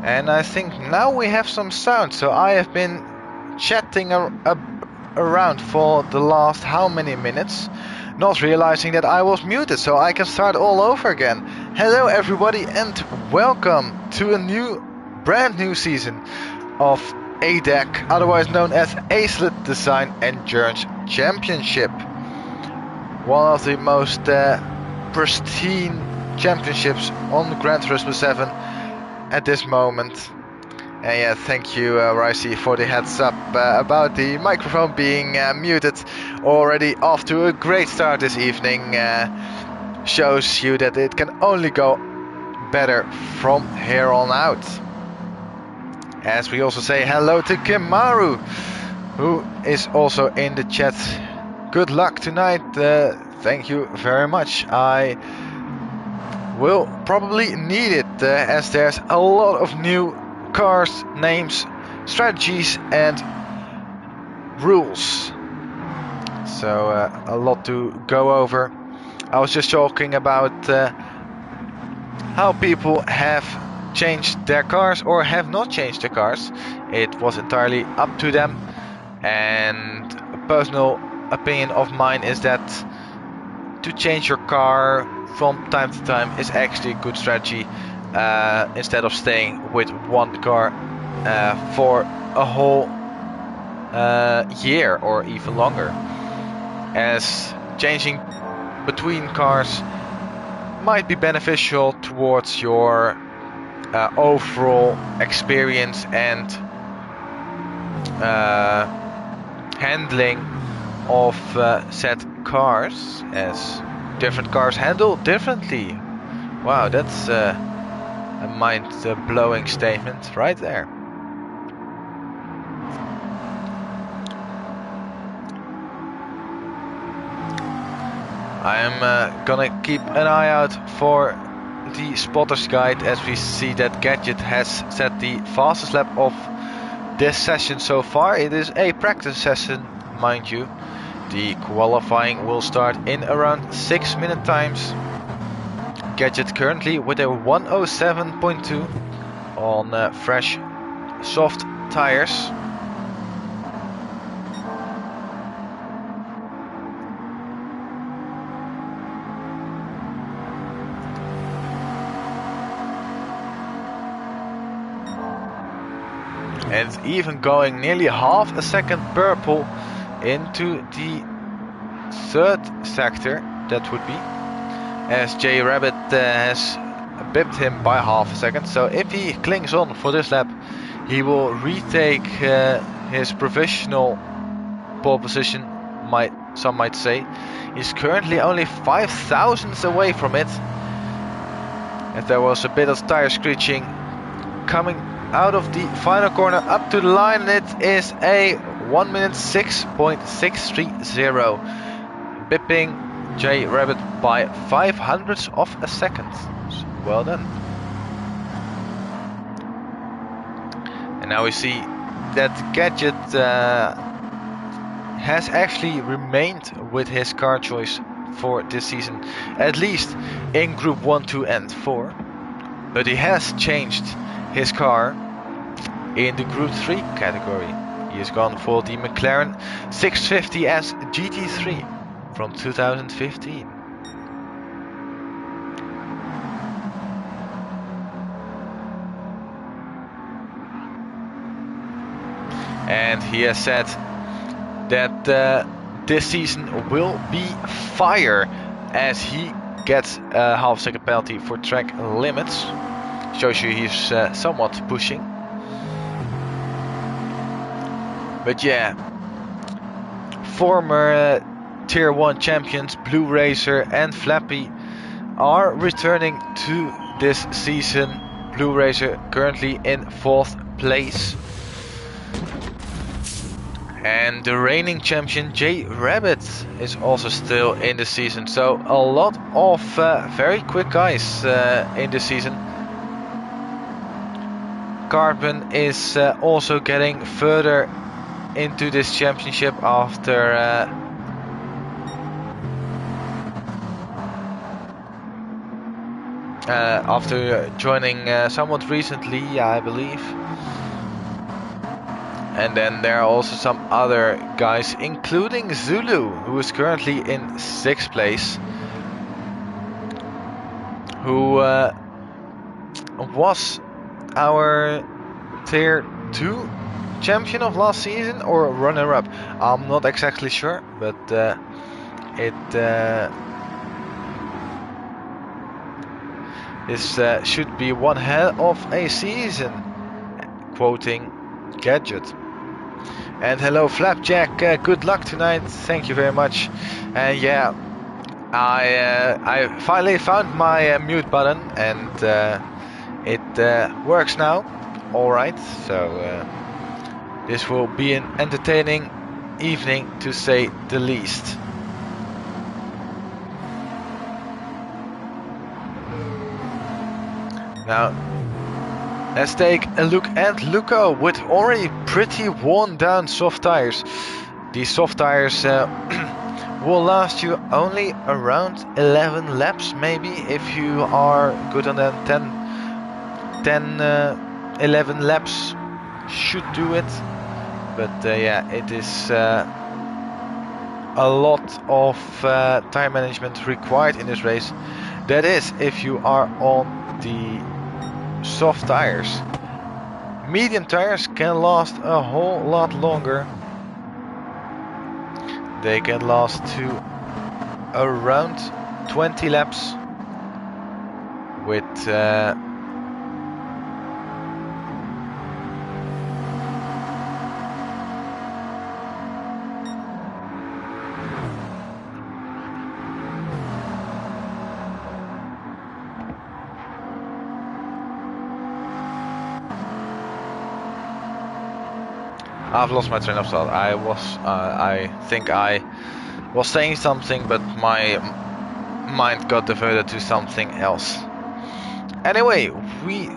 And I think now we have some sound, so I have been chatting around for the last how many minutes, not realizing that I was muted, so I can start all over again. Hello everybody and welcome to a brand new season of ADEC, otherwise known as Acelet Design Endurance Championship. One of the most pristine championships on Gran Turismo 7 at this moment. And yeah, thank you Ricey for the heads up about the microphone being muted. Already off to a great start this evening. Shows you that it can only go better from here on out. As we also say hello to Kimaru, who is also in the chat. Good luck tonight. Thank you very much. I will probably need it as there's a lot of new cars, names, strategies and rules. So a lot to go over. I was just talking about how people have changed their cars or have not changed their cars. It was entirely up to them, and a personal opinion of mine is that to change your car from time to time is actually a good strategy, instead of staying with one car for a whole year or even longer, as changing between cars might be beneficial towards your overall experience and handling of said cars, as different cars handle differently. Wow, that's a mind-blowing statement right there. I'm gonna keep an eye out for the spotter's guide, as we see that Gadget has set the fastest lap of this session so far. It is a practice session, mind you. The qualifying will start in around 6-minute times. Gadget currently with a 107.2 on fresh soft tires. And even going nearly half a second purple into the third sector, that would be, as J Rabbit has bipped him by half a second. So if he clings on for this lap, he will retake his provisional pole position, some might say. He's currently only 5 thousandths away from it. If there was a bit of tire screeching coming out of the final corner up to the line, it is a 1 minute 6.630, bipping J Rabbit by 0.05 of a second. Well done. And now we see that Gadget has actually remained with his car choice for this season, at least in Group 1, 2 and 4. But he has changed his car in the Group 3 category. He has gone for the McLaren 650S GT3 from 2015. And he has said that this season will be fire as he gets a half-second penalty for track limits. Shows you he's somewhat pushing. But yeah, former Tier 1 champions Blue Racer and Flappy are returning to this season. Blue Racer currently in 4th place. And the reigning champion J Rabbit is also still in the season. So a lot of very quick guys in the season. Carbon is also getting further into this championship after joining somewhat recently, I believe. And then there are also some other guys, including Zulu, who is currently in 6th place, who was our Tier 2 champion of last season or runner-up. I'm not exactly sure, but this should be one hell of a season, quoting Gadget. And hello Flapjack, good luck tonight, thank you very much. And yeah, I finally found my mute button, and it works now, alright. So this will be an entertaining evening to say the least. Now let's take a look at Luco with already pretty worn down soft tires. These soft tires will last you only around 11 laps, maybe, if you are good on them. 11 laps should do it. But yeah, it is a lot of tire management required in this race. That is, if you are on the soft tires. Medium tires can last a whole lot longer. They can last to around 20 laps with I've lost my train of thought. I think I was saying something, but my mind got diverted to something else. Anyway, we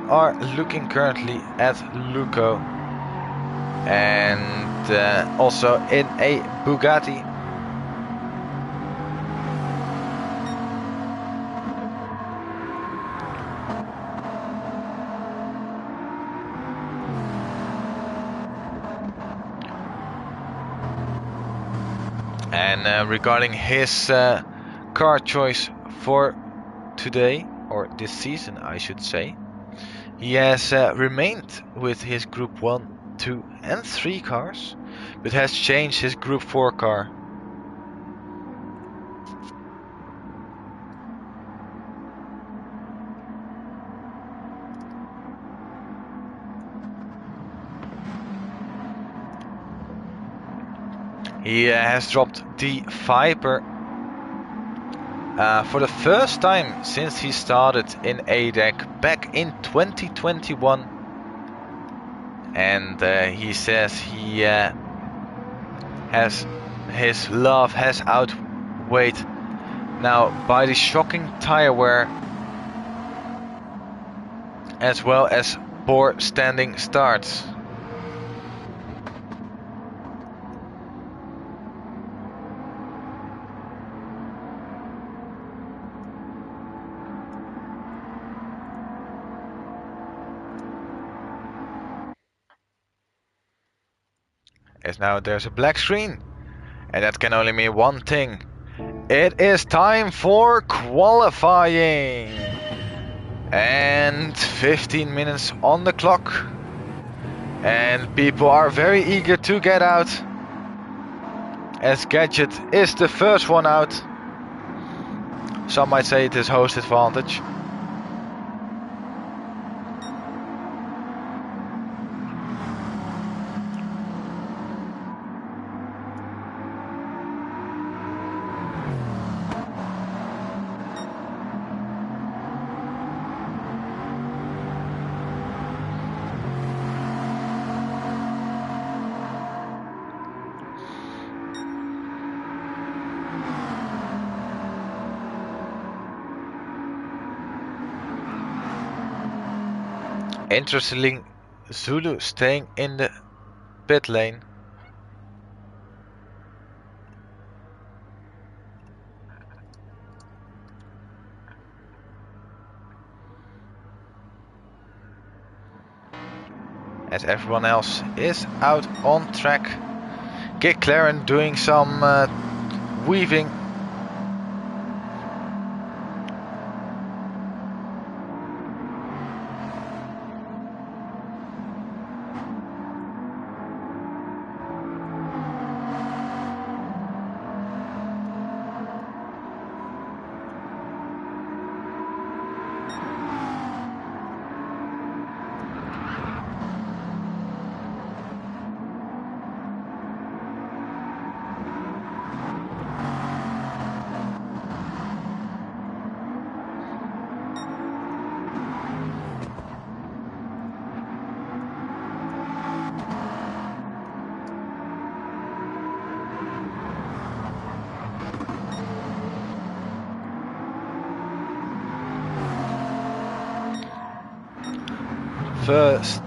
are looking currently at Luco, and also in a Bugatti. And regarding his car choice for today, or this season I should say, he has remained with his Group 1, 2 and 3 cars, but has changed his Group 4 car. He has dropped the Viper for the first time since he started in ADEC back in 2021. And he says he has his love has outweighed now by the shocking tire wear as well as poor standing starts. As now there's a black screen. And that can only mean one thing. It is time for qualifying. And 15 minutes on the clock. And people are very eager to get out. As Gadget is the first one out. Some might say it is host advantage. Interestingly, Zulu staying in the pit lane. As everyone else is out on track. Claren doing some weaving. First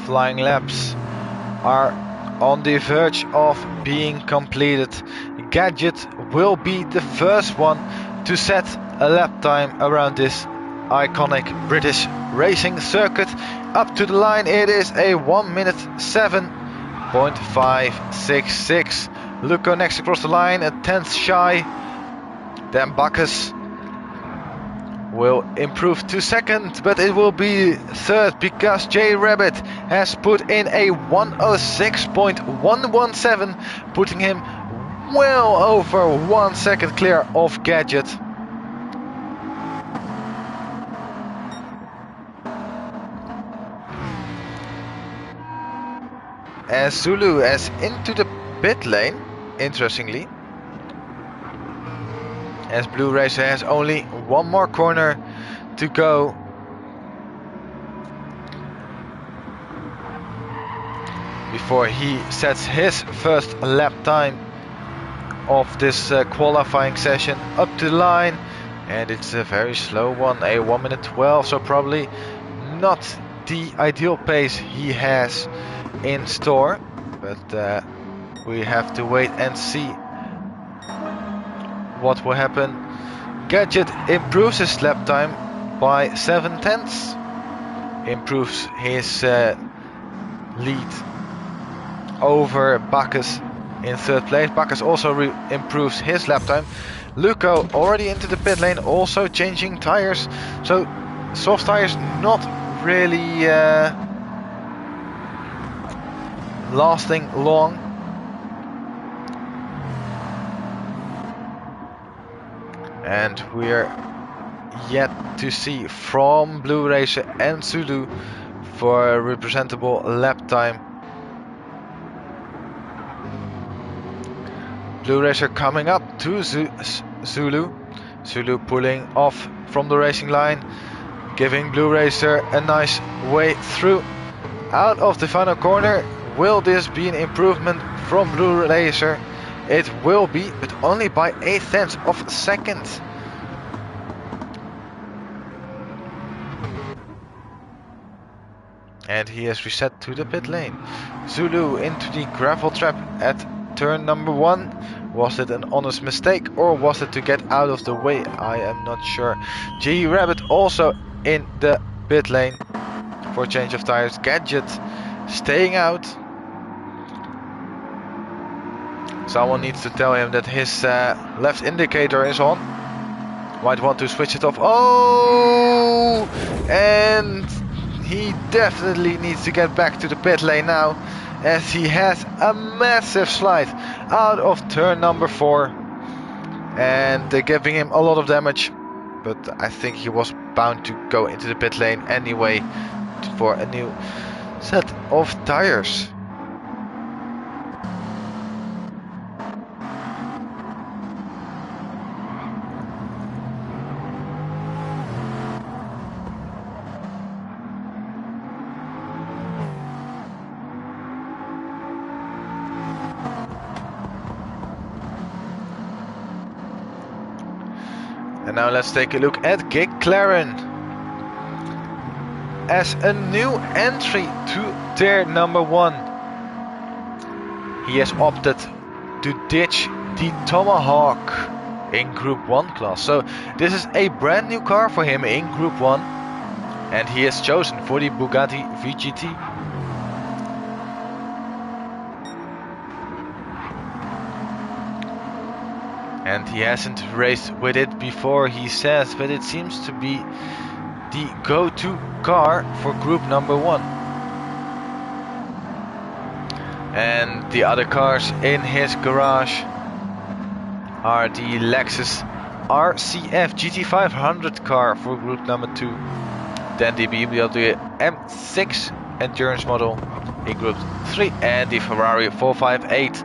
flying laps are on the verge of being completed. Gadget will be the first one to set a lap time around this iconic British racing circuit. Up to the line it is a 1 minute 7.566. Luco next across the line, a tenth shy. Then Bacchus will improve to second, but it will be third because J Rabbit has put in a 106.117, putting him well over 1 second clear of Gadget. As Zulu is into the pit lane, interestingly. As Blue Racer has only one more corner to go. Before he sets his first lap time of this qualifying session up to the line. And it's a very slow one, a 1 minute 12, so probably not the ideal pace he has in store. But we have to wait and see what will happen. Gadget improves his lap time by 7/10, improves his lead over Bacchus in third place. Bacchus also improves his lap time. Luco already into the pit lane, also changing tires. So soft tires not really lasting long. And we're yet to see from Blue Racer and Zulu for a representable lap time. Blue Racer coming up to Zulu. Zulu pulling off from the racing line, giving Blue Racer a nice way through. Out of the final corner, will this be an improvement from Blue Racer? It will be, but only by 0.8 of a second. And he has reset to the pit lane. Zulu into the gravel trap at turn number 1. Was it an honest mistake or was it to get out of the way? I am not sure. G Rabbit also in the pit lane for change of tires. Gadget staying out. Someone needs to tell him that his left indicator is on. Might want to switch it off. Oh! And he definitely needs to get back to the pit lane now, as he has a massive slide out of turn number 4. And they're giving him a lot of damage. But I think he was bound to go into the pit lane anyway for a new set of tires. And now let's take a look at McLaren as a new entry to tier number 1. He has opted to ditch the Tomahawk in Group 1 class. So this is a brand new car for him in Group 1, and he has chosen for the Bugatti VGT. And he hasn't raced with it before, he says, but it seems to be the go-to car for group number 1. And the other cars in his garage are the Lexus RCF GT500 car for group number 2. Then the BMW M6 endurance model in group 3, and the Ferrari 458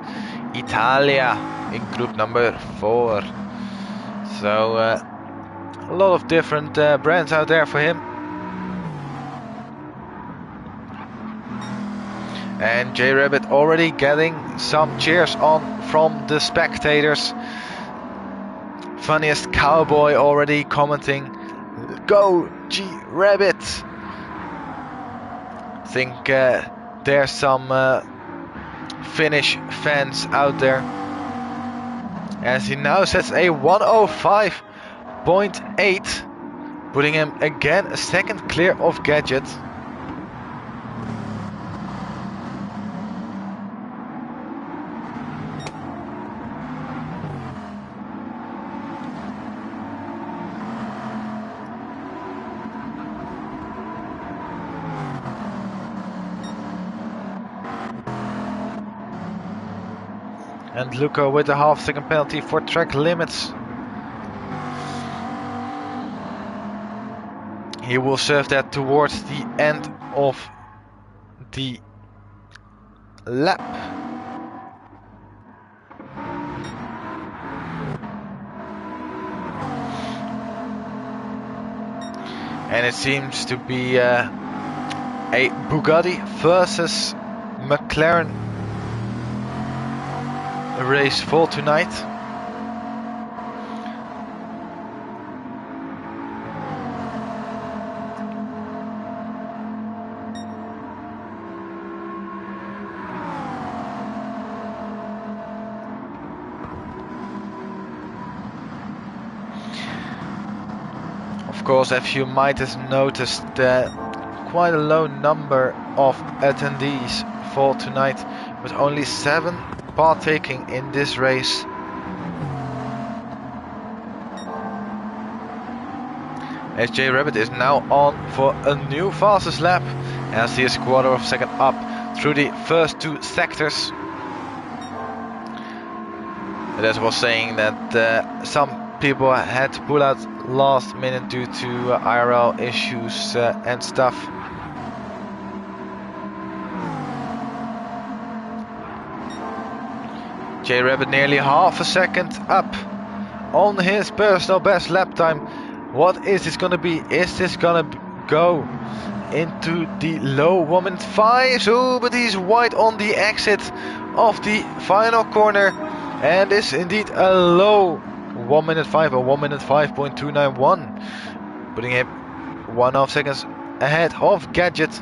Italia in group number 4. So a lot of different brands out there for him. And J Rabbit already getting some cheers on from the spectators. Funniest cowboy already commenting, "Go G Rabbit!" I think there's some Finnish fans out there, as he now sets a 105.8, putting him again a second clear of Gadget. And Luca with a half-second penalty for track limits. He will serve that towards the end of the lap. And it seems to be a Bugatti versus McLaren race for tonight. Of course, as you might have noticed, quite a low number of attendees for tonight, with only 7 partaking in this race. As J Rabbit is now on for a new fastest lap, as he is a quarter of a second up through the first 2 sectors. And as I was saying, that some people had to pull out last minute due to IRL issues and stuff. J Rabbit nearly half a second up on his personal best lap time. What is this gonna be? Is this gonna go into the low 1:05? Oh, but he's wide on the exit of the final corner, and is indeed a low 1:05 or 1:05.291, putting him 1.5 seconds ahead of Gadget.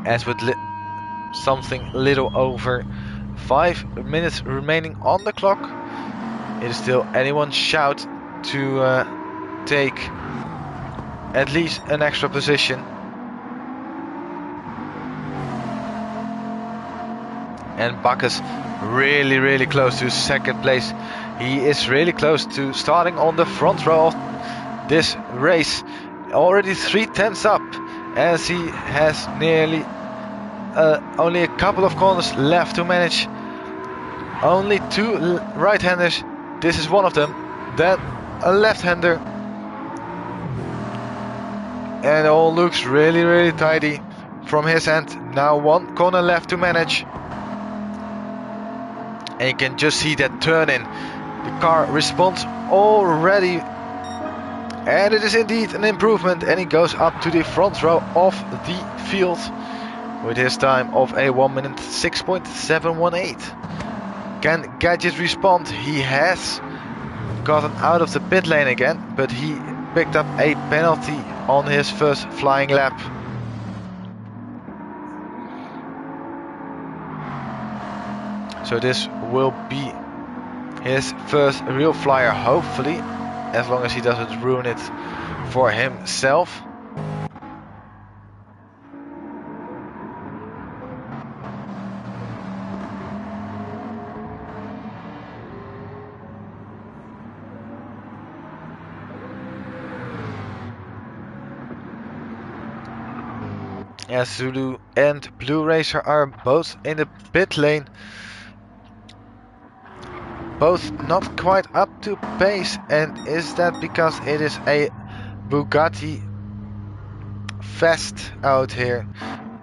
As with something little over 5 minutes remaining on the clock, it is still anyone's shout to take at least an extra position. And Bacchus really close to second place. He is really close to starting on the front row of this race. Already 3/10 up, as he has nearly only a couple of corners left to manage. Only two right-handers. This is one of them. Then a left-hander. And it all looks really tidy from his end. Now one corner left to manage. And you can just see that turn in. The car responds already. And it is indeed an improvement. And he goes up to the front row of the field with his time of a 1 minute 6.718. Can Gadget respond? He has gotten out of the pit lane again, but he picked up a penalty on his first flying lap. So this will be his first real flyer, hopefully, as long as he doesn't ruin it for himself. As Zulu and Blue Racer are both in the pit lane. Both not quite up to pace, and is that because it is a Bugatti fest out here?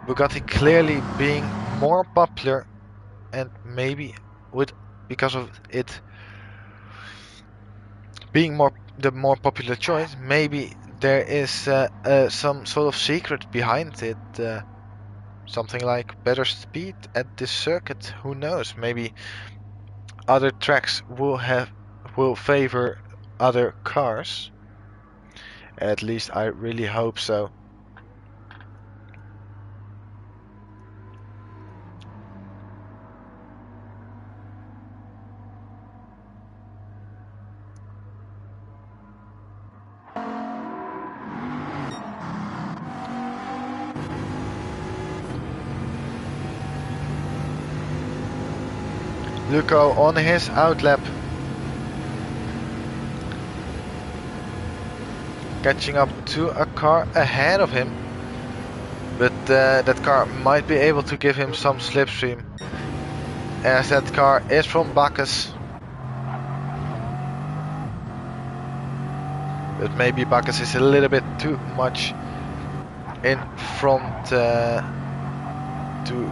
Bugatti clearly being more popular, and maybe because of it being the more popular choice, maybe there is some sort of secret behind it. Something like better speed at this circuit. Who knows? Maybe other tracks will favor other cars. At least I really hope so. Luco on his outlap, catching up to a car ahead of him, but that car might be able to give him some slipstream, as that car is from Bacchus. But maybe Bacchus is a little bit too much in front to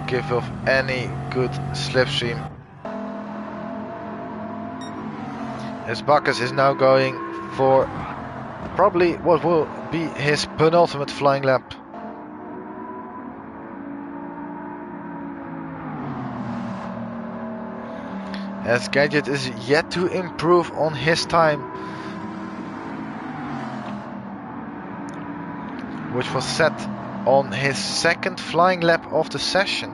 give off any good slipstream. As Bacchus is now going for probably what will be his penultimate flying lap. As Gadget is yet to improve on his time, which was set on his second flying lap of the session,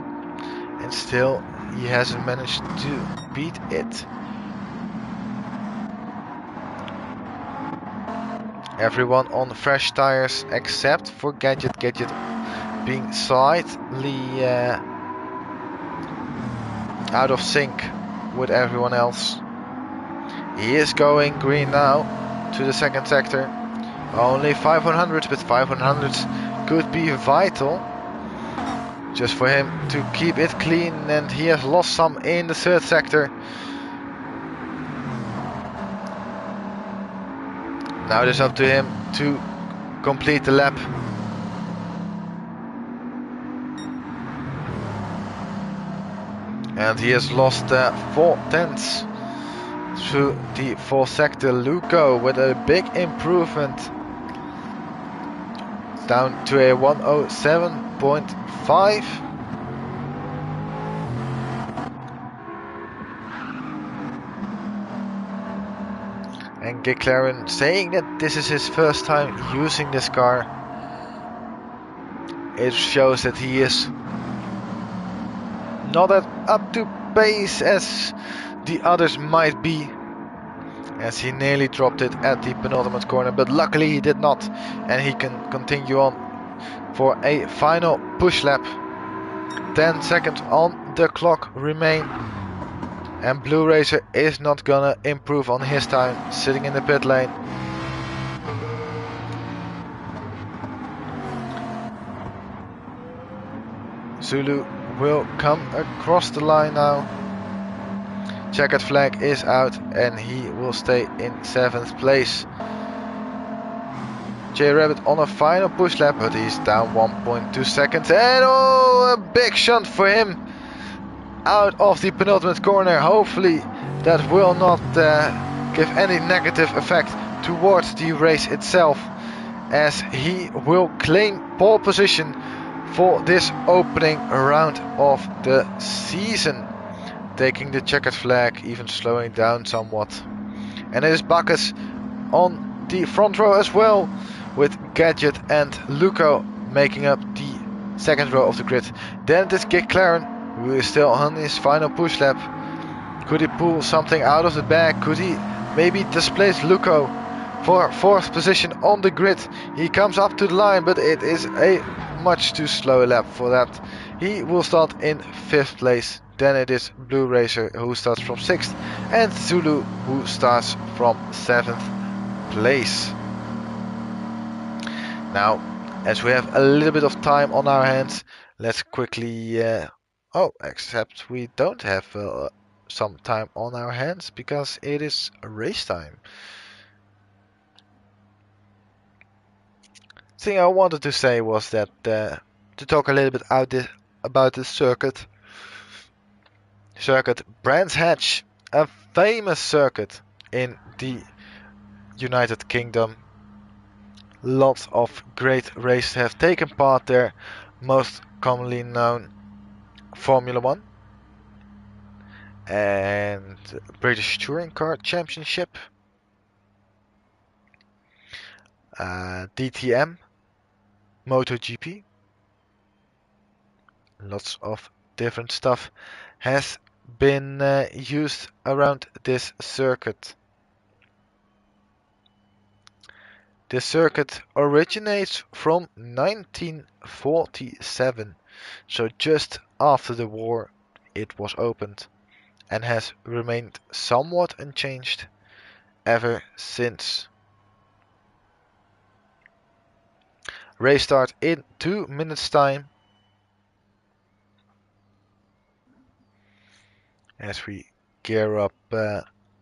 and still he hasn't managed to beat it. Everyone on fresh tires except for Gadget. Gadget being slightly out of sync with everyone else. He is going green now to the second sector. Only 500, but 500 could be vital just for him to keep it clean, and he has lost some in the third sector. Now it is up to him to complete the lap. And he has lost 4/10 through the fourth sector. Luco with a big improvement, down to a 107.5. And McLaren saying that this is his first time using this car. It shows that he is not as up to pace as the others might be, as he nearly dropped it at the penultimate corner, but luckily he did not, and he can continue on for a final push lap. 10 seconds on the clock remain. And Blue Racer is not gonna improve on his time, sitting in the pit lane. Zulu will come across the line now. Checkered flag is out and he will stay in 7th place. J Rabbit on a final push lap, but he's down 1.2 seconds. And oh, a big shunt for him out of the penultimate corner. Hopefully that will not give any negative effect towards the race itself, as he will claim pole position for this opening round of the season, taking the checkered flag, even slowing down somewhat. And it is Bacchus on the front row as well, with Gadget and Luco making up the second row of the grid. Then it is Claren, who is still on his final push lap. Could he pull something out of the bag? Could he maybe displace Luco for 4th position on the grid? He comes up to the line, but it is a much too slow lap for that. He will start in 5th place. Then it is Blue Racer who starts from 6th, and Zulu who starts from 7th place. Now, as we have a little bit of time on our hands, let's quickly... except we don't have some time on our hands because it is race time. Thing I wanted to say was that to talk a little bit about this circuit. Circuit Brands Hatch, a famous circuit in the United Kingdom. Lots of great races have taken part there, most commonly known Formula 1 and British Touring Car Championship, DTM, MotoGP. Lots of different stuff has been used around this circuit. This circuit originates from 1947, so just after the war it was opened, and has remained somewhat unchanged ever since. Race start in 2 minutes time. As we gear up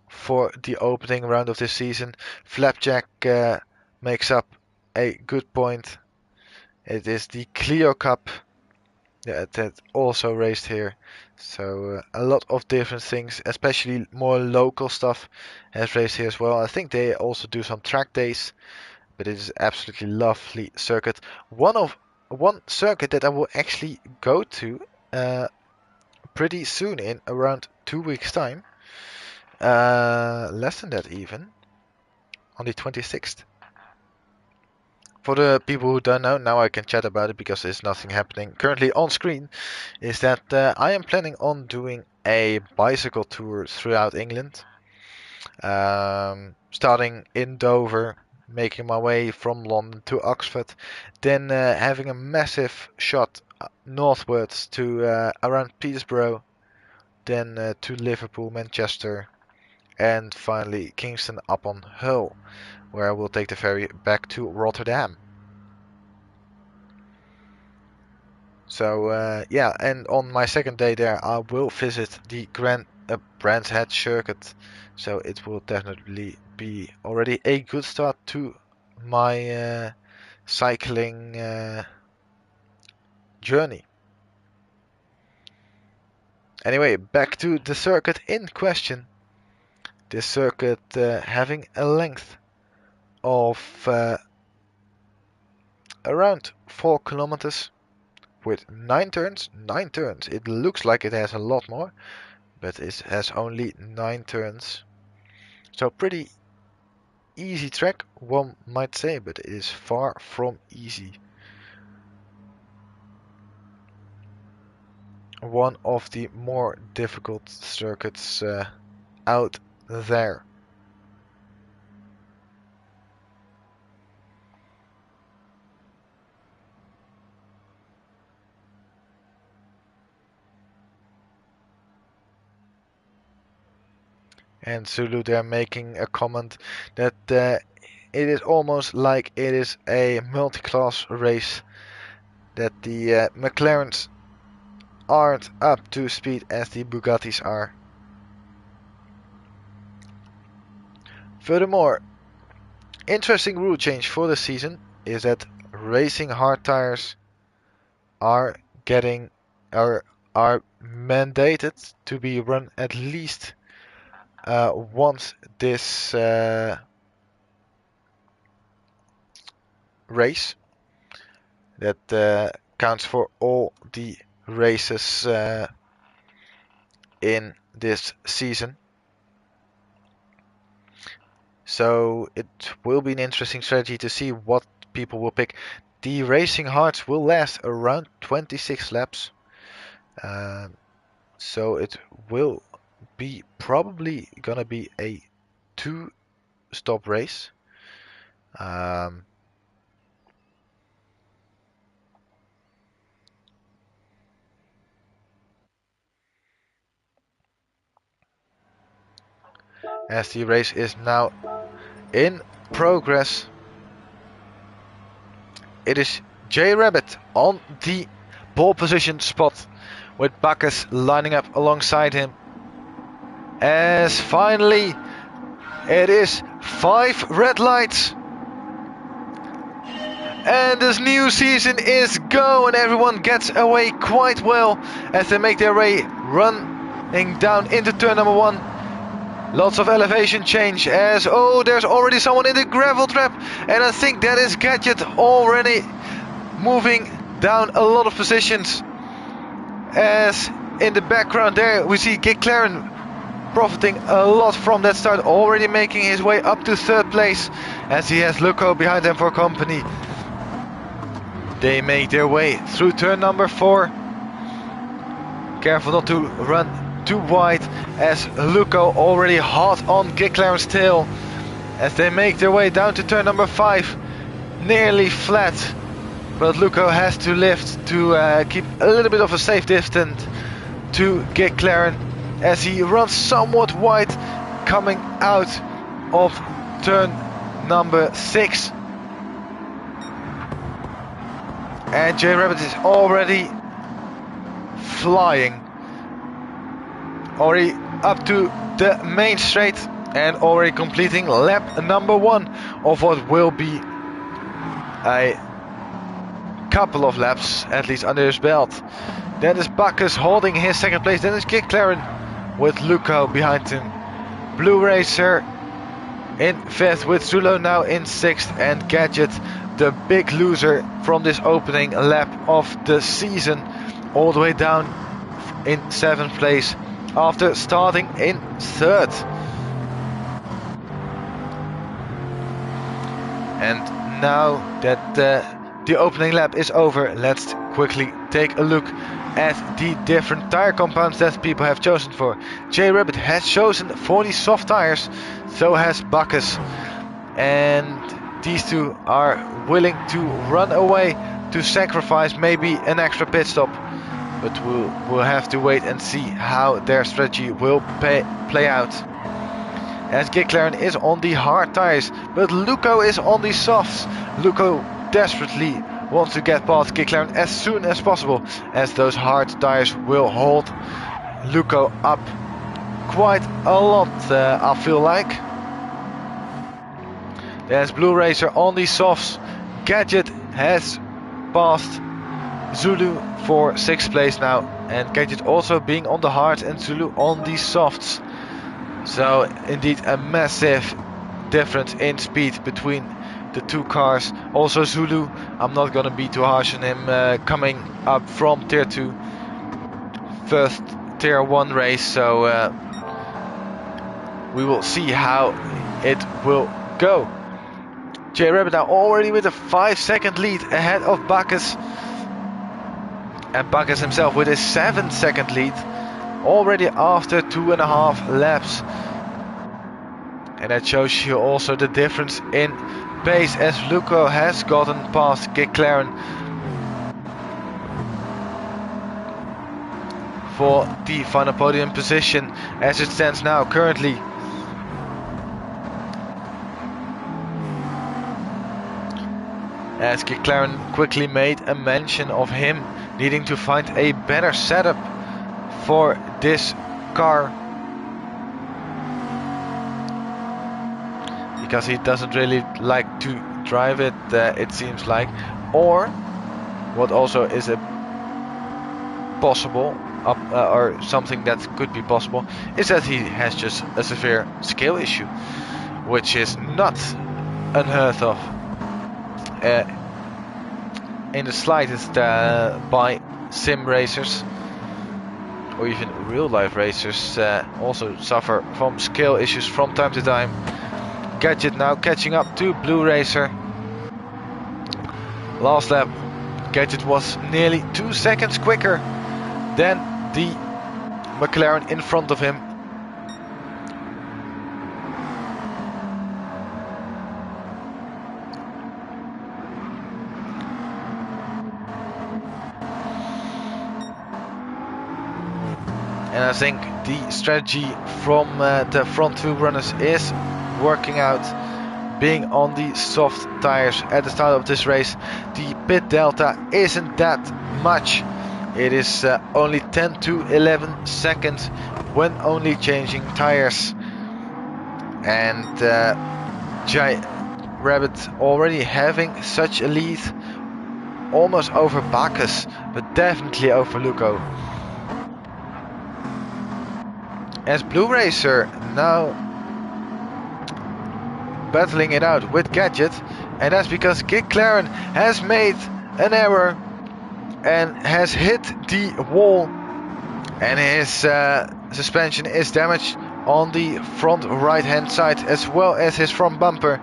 for the opening round of this season, Flapjack makes up a good point. It is the Clio Cup that also raced here, so a lot of different things, especially more local stuff, has raced here as well. I think they also do some track days, but it is absolutely lovely circuit. One circuit that I will actually go to pretty soon, in around 2 weeks time, less than that even, on the 26th. For the people who don't know, now I can chat about it because there's nothing happening currently on screen, is that I am planning on doing a bicycle tour throughout England, starting in Dover, making my way from London to Oxford, then having a massive shot northwards to around Peterborough, then to Liverpool, Manchester, and finally Kingston upon Hull, where I will take the ferry back to Rotterdam. So yeah, and on my second day there I will visit the Brands Hatch circuit, so it will definitely be already a good start to my cycling journey. Anyway, back to the circuit in question. This circuit having a length of around 4 kilometers with 9 turns. 9 turns. It looks like it has a lot more, but it has only 9 turns. So pretty easy track, one might say, but it is far from easy. One of the more difficult circuits out there. And Zulu there making a comment that it is almost like it is a multi-class race, that the McLarens aren't up to speed as the Bugattis are. Furthermore, interesting rule change for the season is that racing hard tires are are mandated to be run at least once this race. That counts for all the races in this season. So it will be an interesting strategy to see what people will pick. The racing hards will last around 26 laps. So it will be probably gonna be a 2-stop race. As the race is now in progress. It is J Rabbit on the pole position spot, with Bacchus lining up alongside him. As finally it is 5 red lights. And this new season is go, and everyone gets away quite well as they make their way running down into turn number 1. Lots of elevation change as, oh, there's already someone in the gravel trap, and I think that is Gadget already moving down a lot of positions. As in the background there we see GT7 profiting a lot from that start, already making his way up to 3rd place as he has Luco behind him for company. They make their way through turn number 4. Careful not to run too wide as Luco already hot on GT7's tail as they make their way down to turn number 5. Nearly flat, but Luco has to lift to keep a little bit of a safe distance to GT7 as he runs somewhat wide coming out of turn number 6. And J Rabbit is already flying, already up to the main straight and already completing lap number 1 of what will be a couple of laps at least under his belt. Then is Bacchus holding his 2nd place, then is GT7 with Luco behind him. Blue Racer in 5th with Zulo now in 6th, and Gadget, the big loser from this opening lap of the season, all the way down in 7th place after starting in 3rd. And now that the opening lap is over, let's quickly take a look at the different tire compounds that people have chosen for. J Rabbit has chosen 40 soft tires, so has Bacchus, and these two are willing to run away to sacrifice maybe an extra pit stop, but we'll have to wait and see how their strategy will play out. As GT7 is on the hard tires, but Luco is on the softs. Luco desperately wants to get past GT7 as soon as possible, as those hard tires will hold Luco up quite a lot, I feel like. There's Blue Racer on the softs. Gadget has passed Zulu for 6th place now, and Gadget also being on the hard and Zulu on the softs. So indeed a massive difference in speed between the two cars. Also Zulu, I'm not gonna be too harsh on him, coming up from tier 2, first tier 1 race, so we will see how it will go. J Rabbit now already with a 5-second lead ahead of Bacchus, and Bacchus himself with a 7-second lead already after 2.5 laps. And that shows you also the difference in pace, as Luco has gotten past GT7 for the final podium position as it stands now currently. as McLaren quickly made a mention of him needing to find a better setup for this car, because he doesn't really like to drive it, it seems like. Or what also is a possible or something that could be possible is that he has just a severe skill issue, which is not unheard of in the slightest by sim racers, or even real life racers also suffer from skill issues from time to time. Gadget now catching up to Blue Racer. Last lap, Gadget was nearly 2 seconds quicker than the McLaren in front of him. And I think the strategy from the front two runners is working out, being on the soft tires at the start of this race. The pit delta isn't that much. It is only 10 to 11 seconds when only changing tires. And J Rabbit already having such a lead, almost over Bacchus, but definitely over Luco. As Blue Racer now battling it out with Gadget, and that's because McLaren has made an error and has hit the wall, and his suspension is damaged on the front right hand side as well as his front bumper.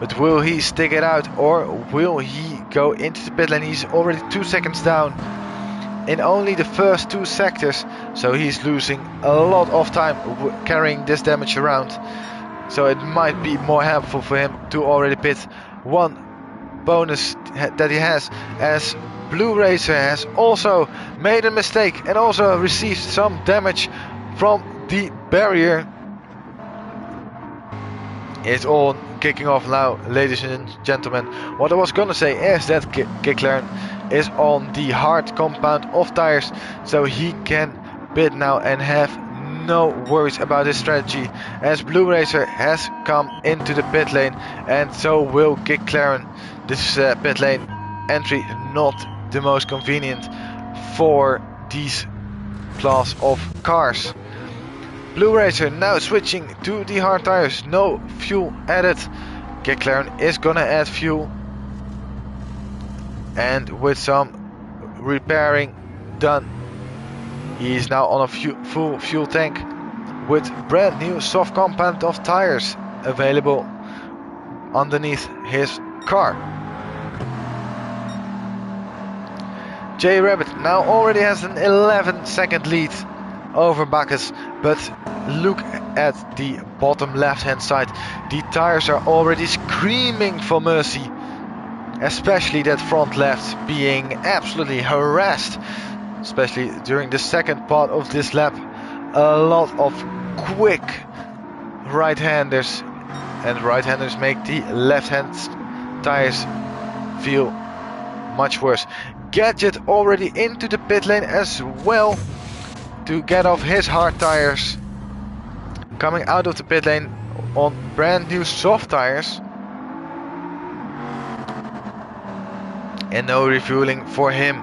But will he stick it out, or will he go into the pit lane? He's already 2 seconds down in only the first 2 sectors, so he's losing a lot of time carrying this damage around. So it might be more helpful for him to already pit. One bonus that he has, as Blue Racer has also made a mistake and also received some damage from the barrier. It's all kicking off now, ladies and gentlemen. What I was gonna say is that McLaren is on the hard compound of tires, so he can pit now and have no worries about his strategy, as Blue Racer has come into the pit lane, and so will McLaren. This pit lane entry not the most convenient for these class of cars. Blue Racer now switching to the hard tires, no fuel added. McLaren is gonna add fuel, and with some repairing done, he is now on a full fuel tank with brand new soft compound of tires available underneath his car. J Rabbit now already has an 11-second lead over Bacchus, but look at the bottom left hand side. The tires are already screaming for mercy, especially that front left being absolutely harassed, especially during the second part of this lap. A lot of quick right-handers, and right-handers make the left-hand tires feel much worse. Gadget already into the pit lane as well to get off his hard tires, coming out of the pit lane on brand new soft tires, and no refueling for him.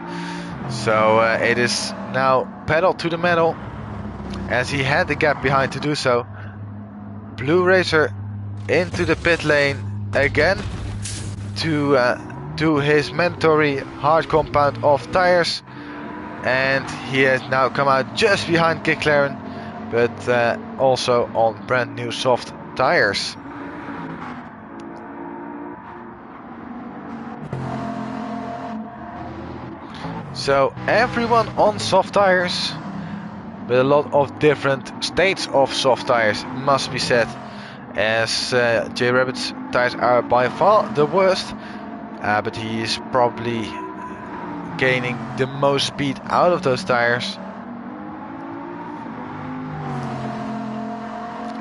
So it is now pedal to the metal, as he had the gap behind to do so. Blue Racer into the pit lane again to do his mandatory hard compound of tires, and he has now come out just behind McLaren, but also on brand new soft tires. So everyone on soft tires, but a lot of different states of soft tires, must be said, as J Rabbit's tires are by far the worst, but he is probably gaining the most speed out of those tires.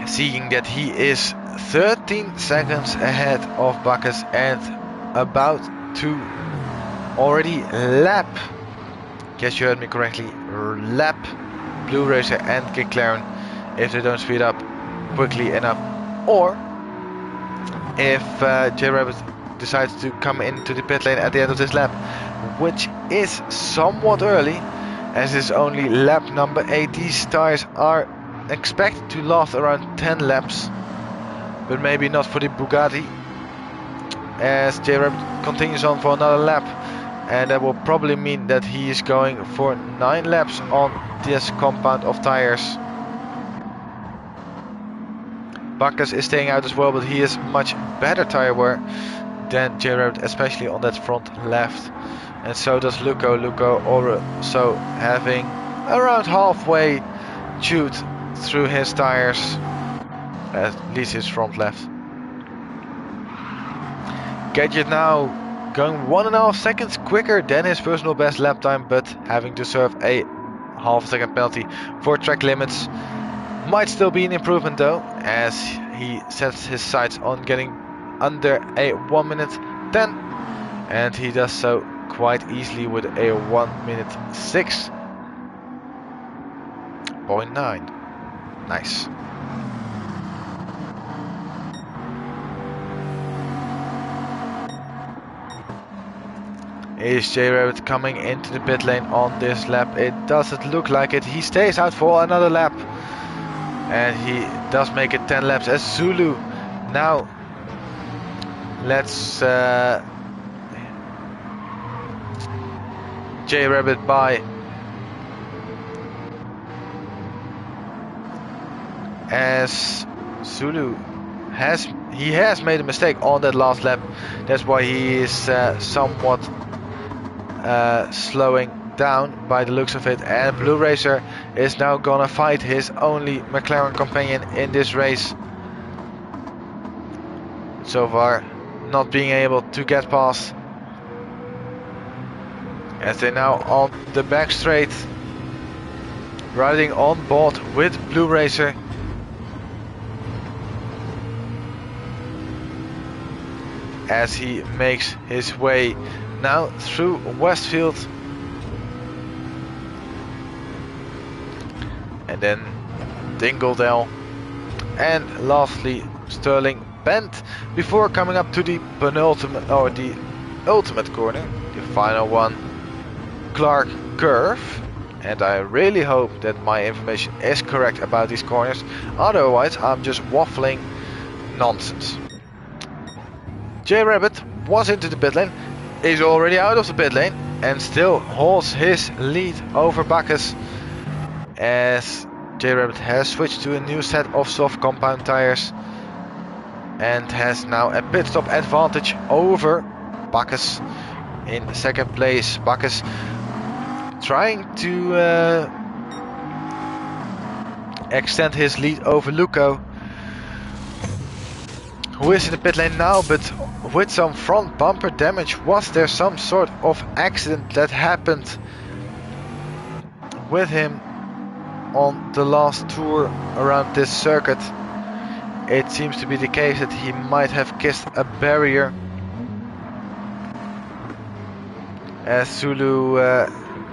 seeing that he is 13 seconds ahead of Bacchus and about to already lap, guess you heard me correctly, lap Blue Racer and McLaren if they don't speed up quickly enough, or if J Rabbit decides to come into the pit lane at the end of this lap, which is somewhat early as it's only lap number 8. These tires are expected to last around 10 laps, but maybe not for the Bugatti, as J Rabbit continues on for another lap, and that will probably mean that he is going for 9 laps on this compound of tires. Bacchus is staying out as well, but he is much better tire wear than J Rabbit, especially on that front left, and so does Luco. Luco also having around halfway chewed through his tires, at least his front left. Gadget now going 1.5 seconds quicker than his personal best lap time, but having to serve a half-second penalty for track limits. Might still be an improvement though, as he sets his sights on getting under a 1 minute 10, and he does so quite easily with a 1 minute 6.9. Nice. Is J Rabbit coming into the pit lane on this lap? It doesn't look like it. He stays out for another lap, and he does make it 10 laps as Zulu now lets J Rabbit by, as Zulu has made a mistake on that last lap. That's why he is somewhat slowing down by the looks of it, and Blue Racer is now gonna fight his only McLaren companion in this race so far, not being able to get past, as they're now on the back straight, riding on board with Blue Racer. As he makes his way now through Westfield, and then Dingledale, and lastly Sterling Bend, before coming up to the penultimate, or the ultimate corner, the final one, Clark Curve. And I really hope that my information is correct about these corners, otherwise I'm just waffling nonsense. J Rabbit was into the pit lane, is already out of the pit lane, and still holds his lead over Bacchus, as J Rabbit has switched to a new set of soft compound tires and has now a pit stop advantage over Bacchus in second place. Bacchus trying to extend his lead over Luco, who is in the pit lane now, but with some front bumper damage. Was there some sort of accident that happened with him on the last tour around this circuit? It seems to be the case that he might have kissed a barrier, as Zulu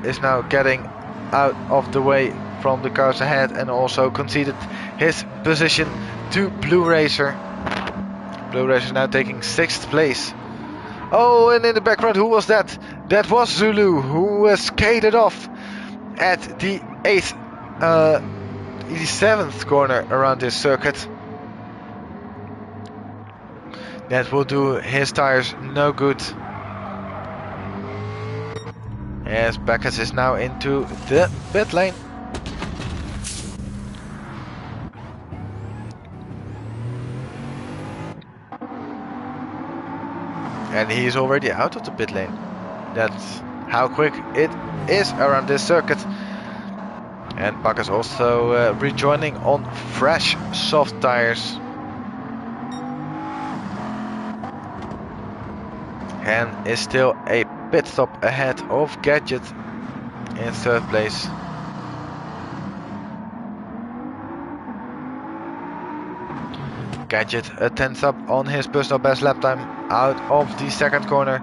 is now getting out of the way from the cars ahead and also conceded his position to Blue Racer. Blue Racer now taking 6th place. Oh, and in the background, who was that? That was Zulu, who skated off at the 7th corner around this circuit. That will do his tires no good, as Bacchus is now into the pit lane. And he is already out of the pit lane. That's how quick it is around this circuit. And Bacchus also rejoining on fresh soft tires. And is still a pit stop ahead of Gadget in 3rd place. Gadget a 10th up on his personal best lap time out of the second corner.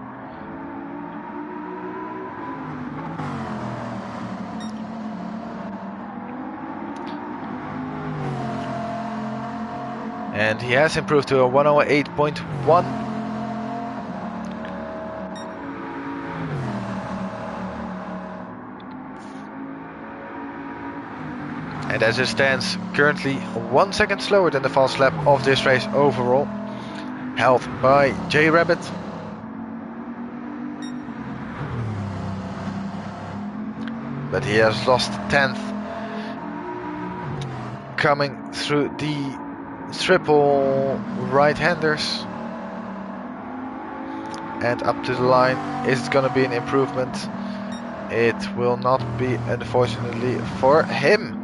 And he has improved to a 108.1. And as it stands, currently 1 second slower than the fast lap of this race overall, held by J Rabbit. But he has lost 10th, coming through the triple right-handers. And up to the line, is it going to be an improvement? It will not be, unfortunately, for him.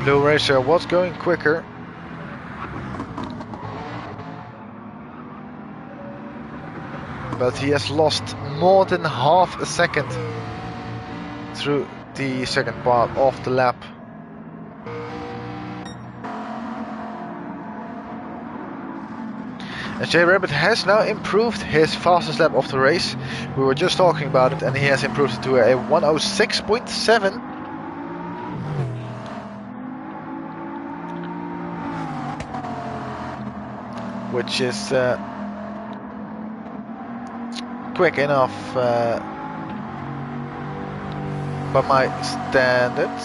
Blue Racer was going quicker. But he has lost more than half a second through the second part of the lap. And J Rabbit has now improved his fastest lap of the race. We were just talking about it, and he has improved it to a 106.7. Which is quick enough by my standards.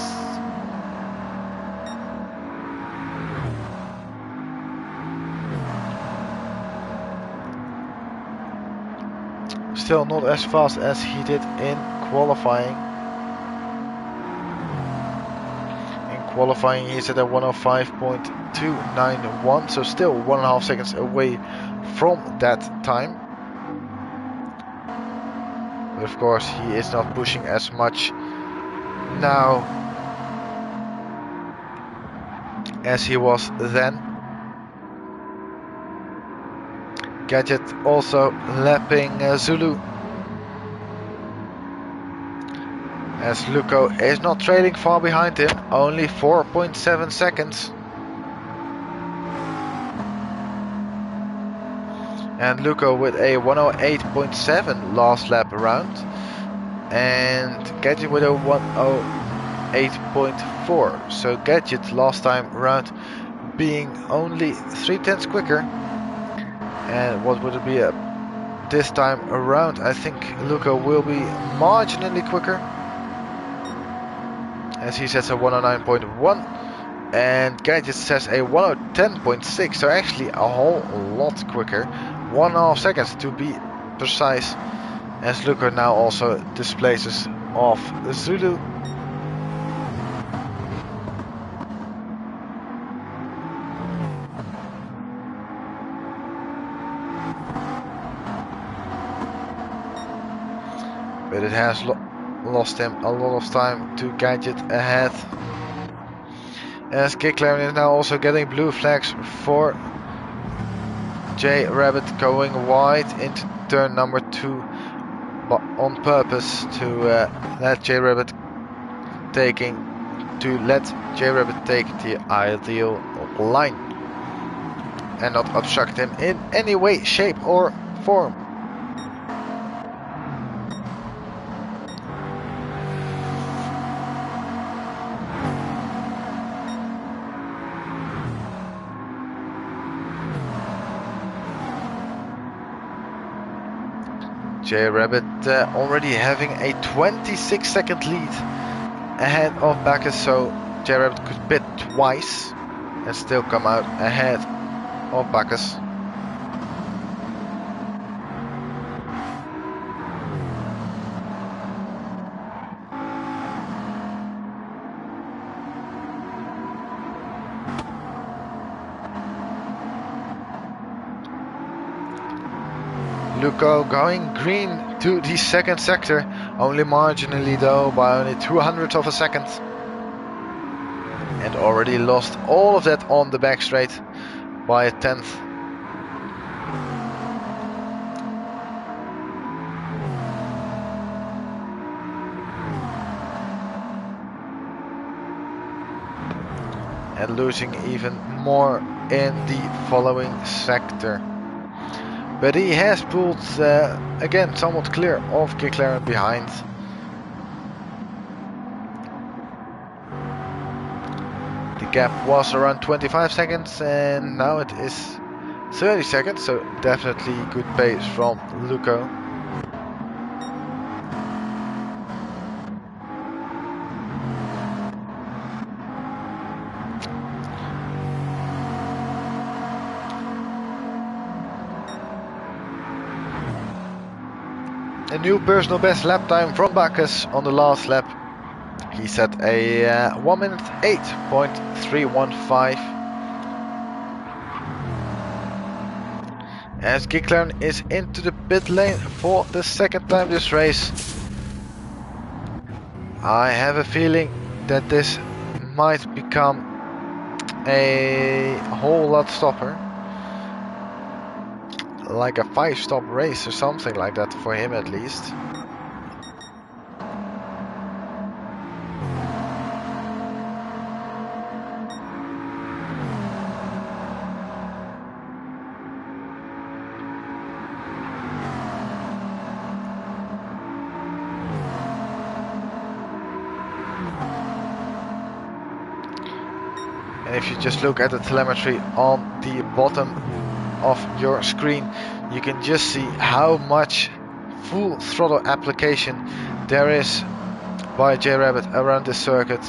Still not as fast as he did in qualifying. In qualifying he's at a 105.291, so still 1.5 seconds away from that time. But of course he is not pushing as much now as he was then. Gadget also lapping Zulu, as Luco is not trailing far behind him, only 4.7 seconds. And Luco with a 108.7 last lap around, and Gadget with a 108.4. So Gadget last time around being only 3/10 quicker. And what would it be this time around? I think Luco will be marginally quicker, as he sets a 109.1 and Gadget says a 110.6, so actually a whole lot quicker, 1.5 seconds to be precise, as Luco now also displaces off Zulu. But it has lost him a lot of time to Gadget ahead. As Kicklaren is now also getting blue flags for J Rabbit going wide into turn number 2, but on purpose to let J Rabbit take the ideal line and not obstruct him in any way, shape or form. J Rabbit already having a 26-second lead ahead of Bacchus, so J Rabbit could pit twice and still come out ahead of Bacchus. Luco going green to the second sector, only marginally though, by only 200ths of a second. And already lost all of that on the back straight by a tenth. And losing even more in the following sector. But he has pulled again somewhat clear of McLaren behind. The gap was around 25 seconds and now it is 30 seconds, so definitely good pace from Luco. A new personal best lap time from Bacchus on the last lap. He set a 1 minute 8.315. As McLaren is into the pit lane for the second time this race. I have a feeling that this might become a whole lot stopper. Like a 5-stop race or something like that for him at least. And if you just look at the telemetry on the bottom of your screen, you can just see how much full throttle application there is by J-Rabbit around this circuit.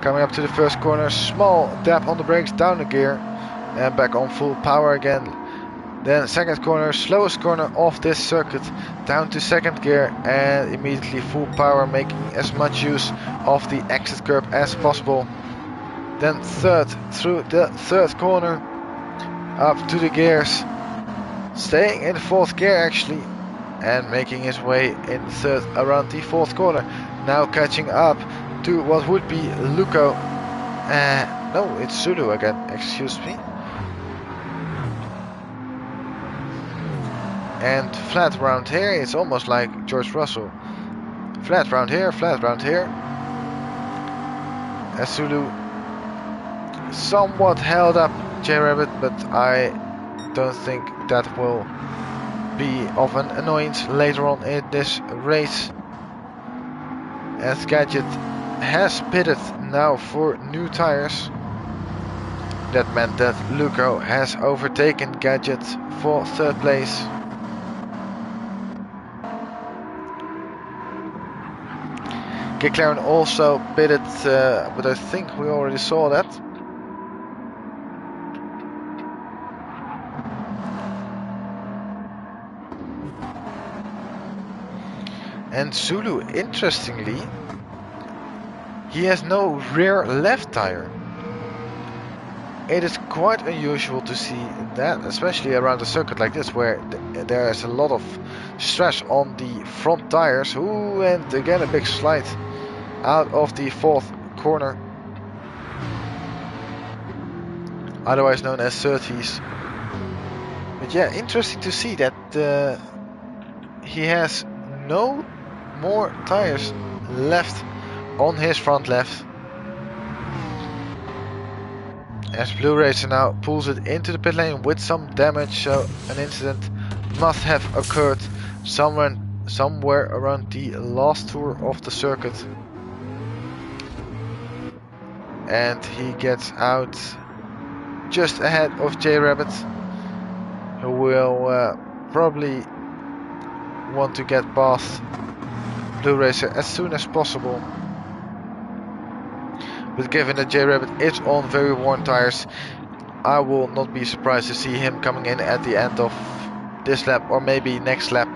Coming up to the first corner, small dab on the brakes, down the gear and back on full power again. Then second corner, slowest corner of this circuit, down to second gear and immediately full power, making as much use of the exit curb as possible. Then third, through the third corner, up to the gears, staying in fourth gear actually, and making his way in third around the fourth corner. Now catching up to what would be Luco. No, it's Zulu again, excuse me. And flat round here, it's almost like George Russell. Flat round here, flat round here. As Zulu somewhat held up J-Rabbit, but I don't think that will be of an annoyance later on in this race. As Gadget has pitted now for new tires. That meant that Luco has overtaken Gadget for third place. McLaren also pitted, but I think we already saw that. And Zulu, interestingly, he has no rear left tire. It is quite unusual to see that, especially around a circuit like this where there is a lot of stress on the front tires. Ooh, and again a big slide out of the fourth corner, otherwise known as 30s. But yeah, interesting to see that he has no more tires left on his front left. As Blue Racer now pulls it into the pit lane with some damage, so an incident must have occurred somewhere around the last tour of the circuit. And he gets out just ahead of J-Rabbit, who will probably want to get past Blue Racer as soon as possible. But given that J-Rabbit is on very worn tires, I will not be surprised to see him coming in at the end of this lap or maybe next lap.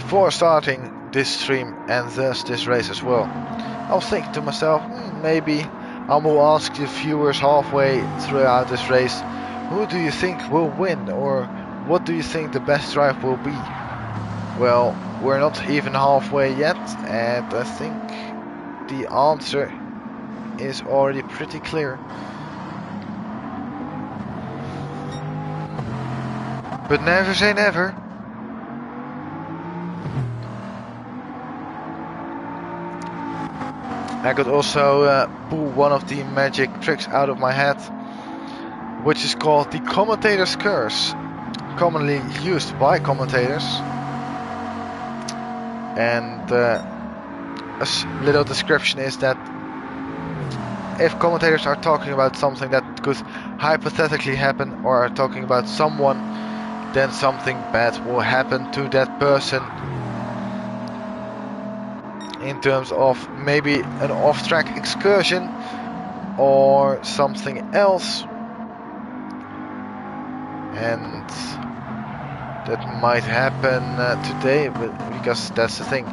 before starting this stream and thus this race as well. I was thinking to myself, maybe I will ask the viewers halfway throughout this race, who do you think will win, or what do you think the best drive will be? Well, we're not even halfway yet, and I think the answer is already pretty clear. But never say never. I could also pull one of the magic tricks out of my head, which is called the commentator's curse, commonly used by commentators. And a little description is that if commentators are talking about something that could hypothetically happen, or are talking about someone, then something bad will happen to that person, in terms of maybe an off-track excursion or something else. And that might happen today, but because that's the thing,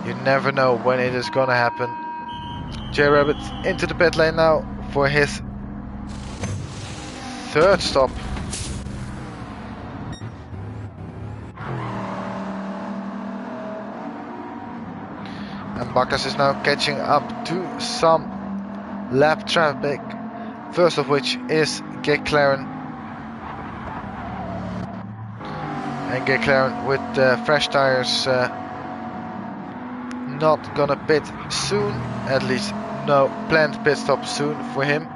you never know when it is gonna happen. J-Rabbit into the pit lane now for his third stop. And Bacchus is now catching up to some lap traffic, first of which is GT7. And GT7 with fresh tires, not gonna pit soon, at least no planned pit stop soon for him.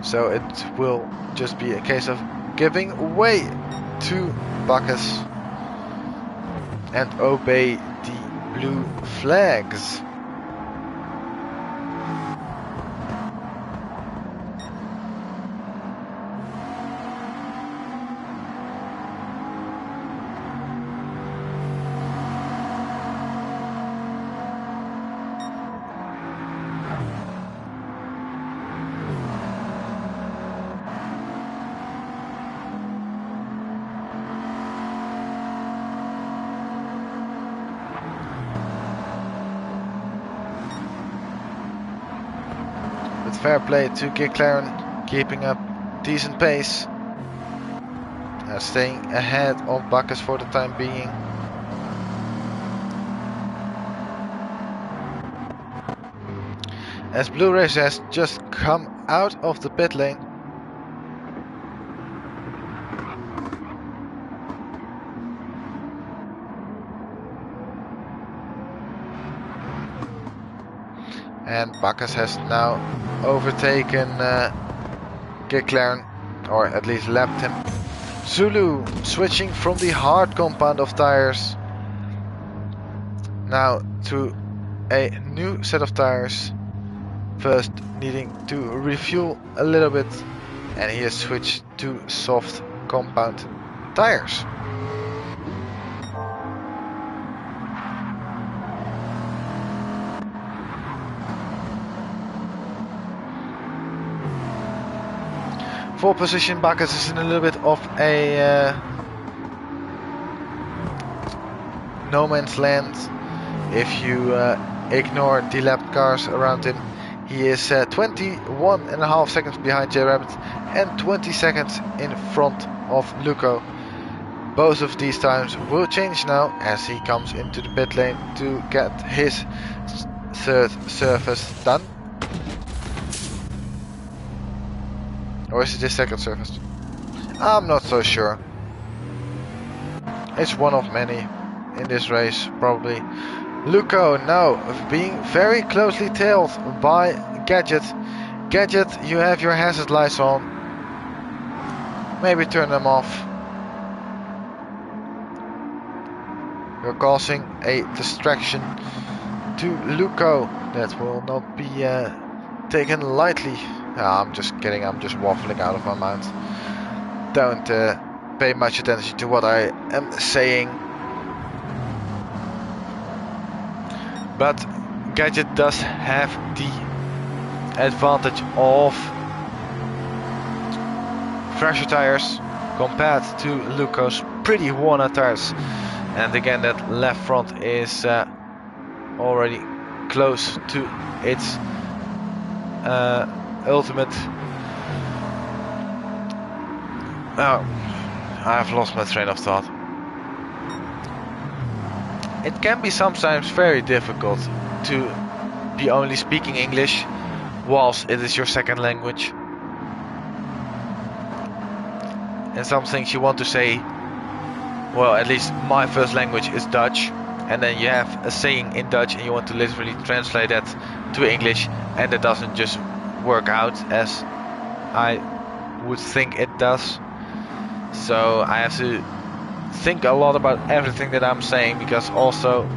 So it will just be a case of giving way to Bacchus and obey the blue flags. Fair play to GT7, keeping up decent pace, staying ahead of Bacchus for the time being. As Blue Racer has just come out of the pit lane. And Bacchus has now overtaken GT7, or at least lapped him. Zulu switching from the hard compound of tires now to a new set of tires. First needing to refuel a little bit, and he has switched to soft compound tires. For position, Bacchus is in a little bit of a no man's land. If you ignore the lapped cars around him, he is 21.5 seconds behind J-Rabbit and 20 seconds in front of Luco. Both of these times will change now as he comes into the pit lane to get his third surface done. Or is it his second surface? I'm not so sure. It's one of many in this race, probably. Luco now being very closely tailed by Gadget. Gadget, you have your hazard lights on. Maybe turn them off. You're causing a distraction to Luco that will not be taken lightly. I'm just kidding, I'm just waffling out of my mind. Don't pay much attention to what I am saying. But Gadget does have the advantage of fresher tires compared to Luco's pretty worn out tires. And again, that left front is already close to its ultimate. Oh, I've lost my train of thought. It can be sometimes very difficult to be only speaking English whilst it is your second language. And some things you want to say, well, at least my first language is Dutch, and then you have a saying in Dutch and you want to literally translate that to English, and it doesn't just work out as I would think it does. So I have to think a lot about everything that I'm saying, because also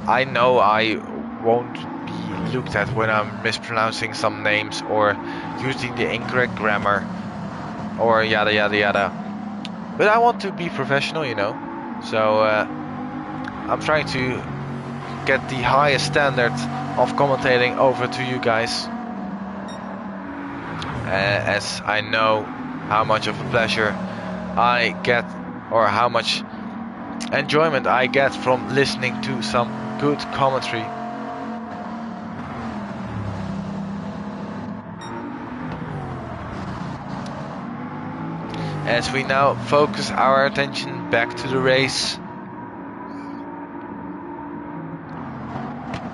I know I won't be looked at when I'm mispronouncing some names or using the incorrect grammar or yada yada yada. But I want to be professional, you know. So I'm trying to get the highest standard of commentating over to you guys, as I know how much of a pleasure I get, or how much enjoyment I get from listening to some good commentary. As we now focus our attention back to the race,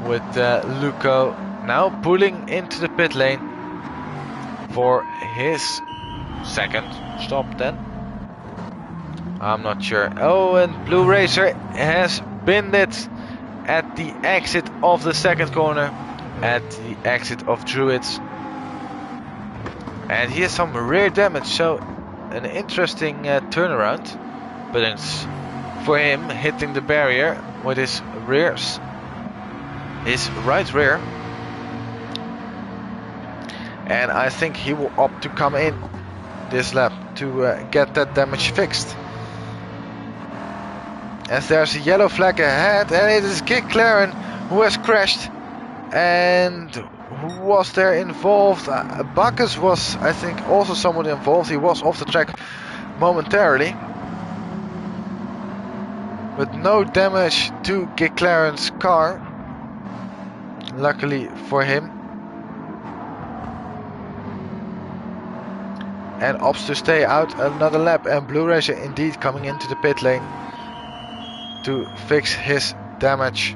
with Luco now pulling into the pit lane for his second stop then. I'm not sure. Oh, and Blue Racer has binned it at the exit of the second corner, at the exit of Druids. And he has some rear damage, so an interesting turnaround. But it's for him hitting the barrier with his rears, his right rear. And I think he will opt to come in this lap to get that damage fixed. As there's a yellow flag ahead, and it is GT7 who has crashed. And who was there involved? Bacchus was, I think, also somewhat involved. He was off the track momentarily, but no damage to GT7's car, luckily for him. And opts to stay out another lap, and Blue Racer indeed coming into the pit lane to fix his damage.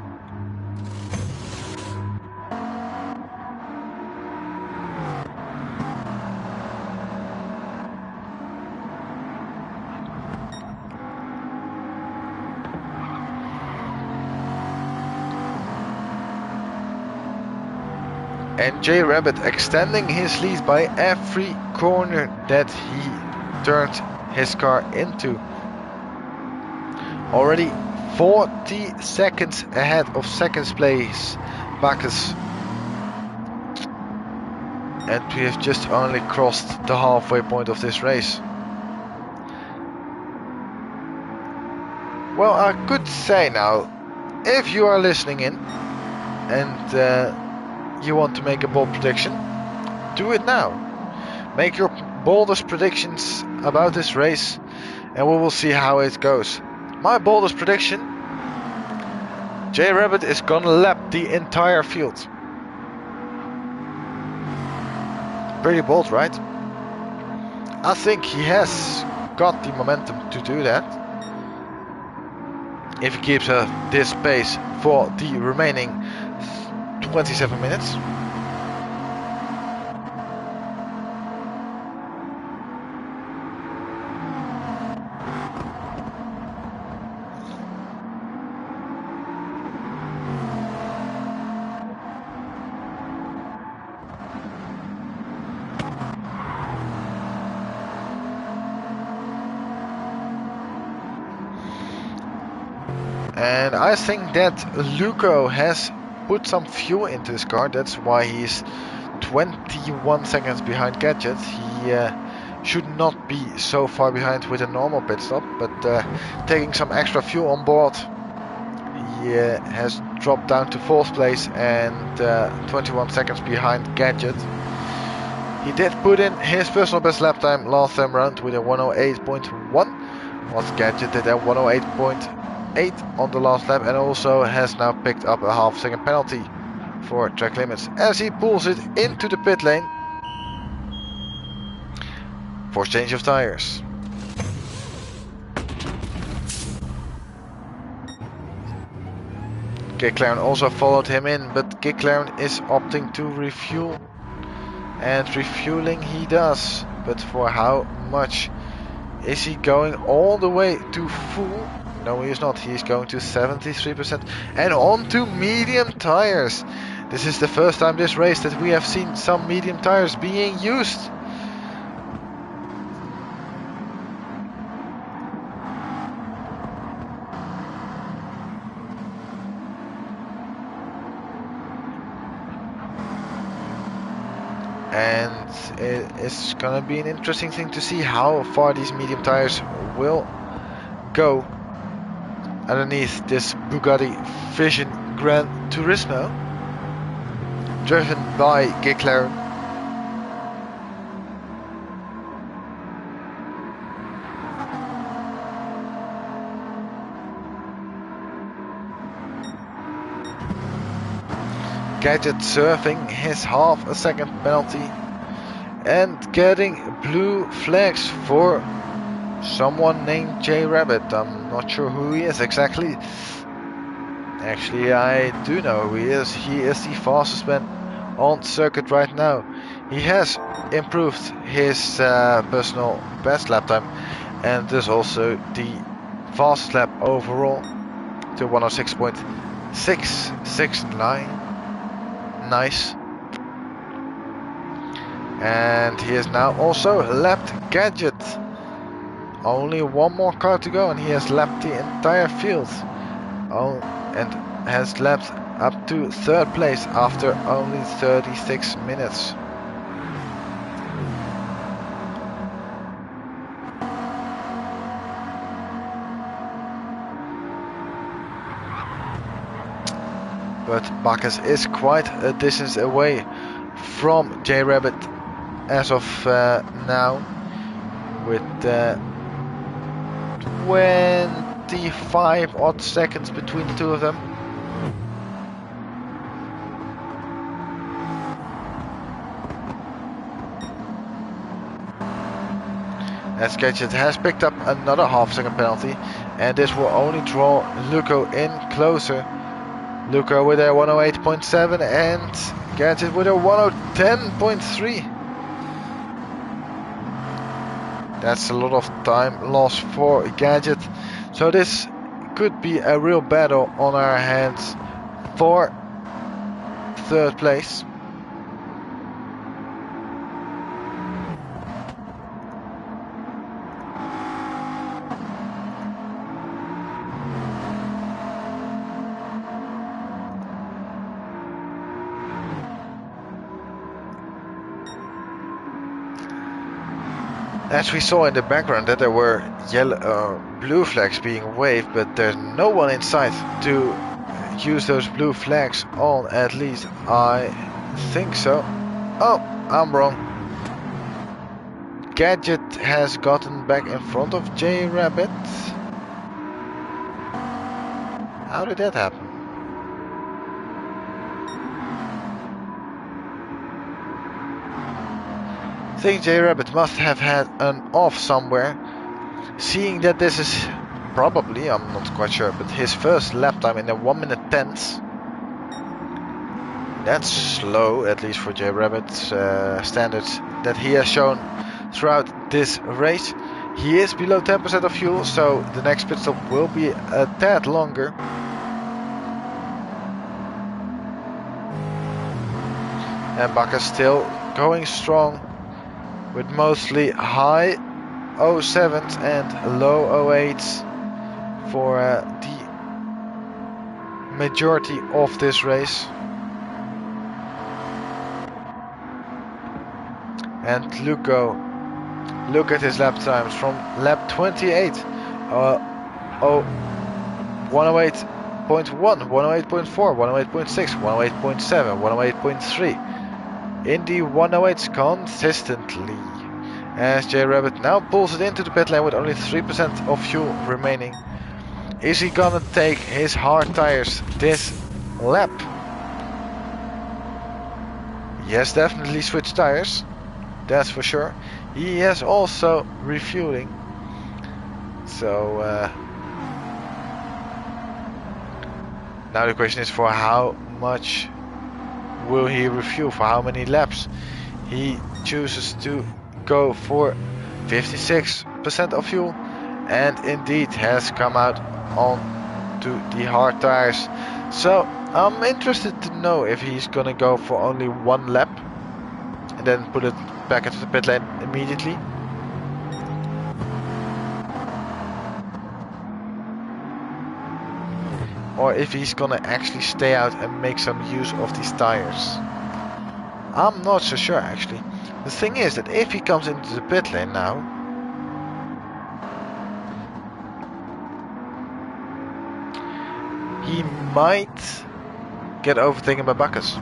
And J Rabbit extending his lead by every corner that he turned his car into. Already 40 seconds ahead of second place Bacchus. And we have just only crossed the halfway point of this race. Well, I could say now, if you are listening in and you want to make a bold prediction, do it now. Make your boldest predictions about this race, and we will see how it goes. My boldest prediction: J Rabbit is gonna lap the entire field. Pretty bold, right? I think he has got the momentum to do that, if he keeps this pace for the remaining 27 minutes. And I think that Luco has put some fuel into his car. That's why he's 21 seconds behind Gadget. He should not be so far behind with a normal pit stop, but taking some extra fuel on board, he has dropped down to 4th place and 21 seconds behind Gadget. He did put in his personal best lap time last time round with a 108.1. Was gadgeted at 108.8 on the last lap, and also has now picked up a half-second penalty for track limits as he pulls it into the pit lane for change of tires. GT7 also followed him in, but GT7 is opting to refuel, and refueling he does, but for how much? Is he going all the way to full? No, he is not. He is going to 73% and on to medium tires. This is the first time this race that we have seen some medium tires being used. And it's gonna be an interesting thing to see how far these medium tires will go underneath this Bugatti Vision Gran Turismo, driven by GT7. Gadget serving his half a second penalty and getting blue flags for someone named J Rabbit. I'm not sure who he is exactly. Actually, I do know who he is. He is the fastest man on circuit right now. He has improved his personal best lap time, and there's also the fastest lap overall to 106.669. Nice. And he has now also lapped Gadget. Only one more car to go and he has lapped the entire field. Oh, and has lapped up to third place after only 36 minutes. But Bacchus is quite a distance away from J Rabbit as of now, with 25 odd seconds between the two of them. As Gadget has picked up another half-second penalty, and this will only draw Luco in closer. Luco with a 108.7 and Gadget with a 110.3. That's a lot of time lost for Gadget. So this could be a real battle on our hands for third place. As we saw in the background that there were blue flags being waved, but there's no one in sight to use those blue flags on, at least I think so. Oh, I'm wrong. Gadget has gotten back in front of J Rabbit. How did that happen? I think J Rabbit must have had an off somewhere, seeing that this is probably, I'm not quite sure, but his first lap time in a 1 minute 10th. That's slow, at least for J Rabbit's standards that he has shown throughout this race. He is below 10% of fuel, so the next pit stop will be a tad longer. And Bacchus still going strong, with mostly high 07s and low 08s for the majority of this race. And Luco, look at his lap times from lap 28. 108.1, 108.4, 108.6, 108.7, 108.3. in the 108s consistently. As J Rabbit now pulls it into the pit lane with only 3% of fuel remaining. Is he gonna take his hard tires this lap? He has definitely switched tires, that's for sure. He has also refueling. So now the question is, for how much will he refuel, for how many laps? He chooses to go for 56% of fuel, and indeed has come out on to the hard tires. So I'm interested to know if he's gonna go for only one lap and then put it back into the pit lane immediately, or if he's gonna actually stay out and make some use of these tires. I'm not so sure actually. The thing is that if he comes into the pit lane now, he might get overtaken by Bacchus.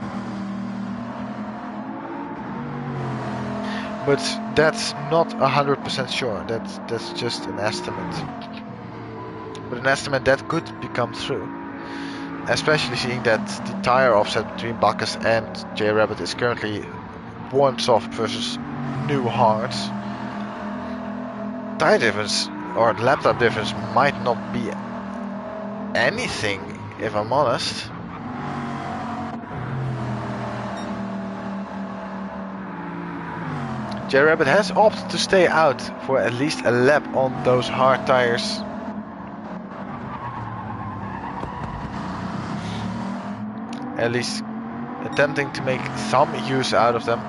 But that's not 100% sure. That's just an estimate. But an estimate that could become true. Especially seeing that the tire offset between Bacchus and J Rabbit is currently worn soft versus new hards. Tire difference or lap time difference might not be anything, if I'm honest. J Rabbit has opted to stay out for at least a lap on those hard tires. At least attempting to make some use out of them.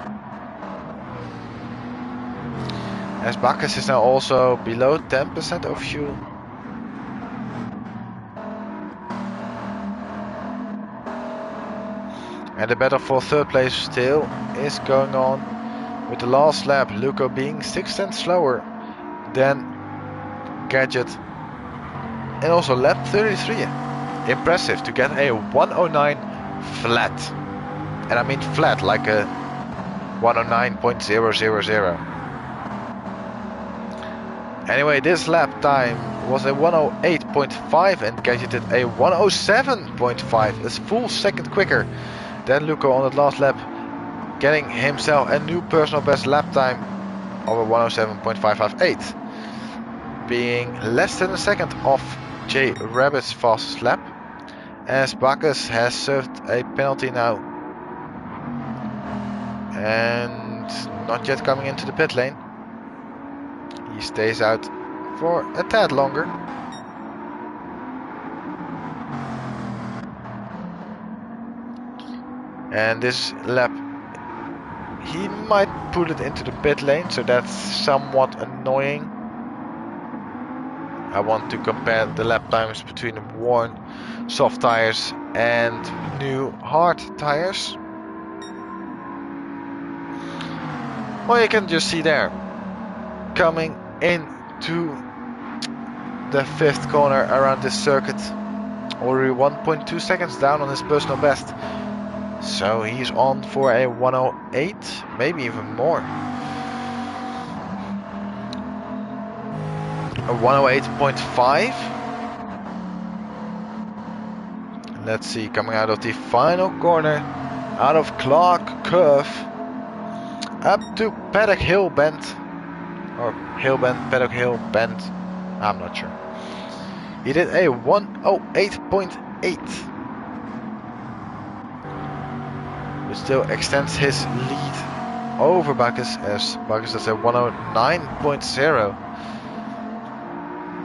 As Bacchus is now also below 10% of fuel. And the battle for third place still is going on, with the last lap Luco being 6 tenths slower than Gadget. And also lap 33. Impressive to get a 109 flat. And I mean flat, like a 109.000. Anyway, this lap time was a 108.5 and Gadget did a 107.5. It's a full second quicker than Luco on the last lap, getting himself a new personal best lap time of a 107.558, being less than a second off J Rabbit's fastest lap, as Bacchus has served a penalty now and not yet coming into the pit lane. He stays out for a tad longer. And this lap he might put it into the pit lane, so that's somewhat annoying. I want to compare the lap times between the worn soft tires and new hard tires. Well, you can just see there, coming into the fifth corner around this circuit, already 1.2 seconds down on his personal best. So he's on for a 108, maybe even more. A 108.5. Let's see, coming out of the final corner, out of Clark Curve, up to Paddock Hill Bend, or Hill Bend, Paddock Hill Bend, I'm not sure. He did a 108.8. Which still extends his lead over Bacchus, as Bacchus does a 109.0.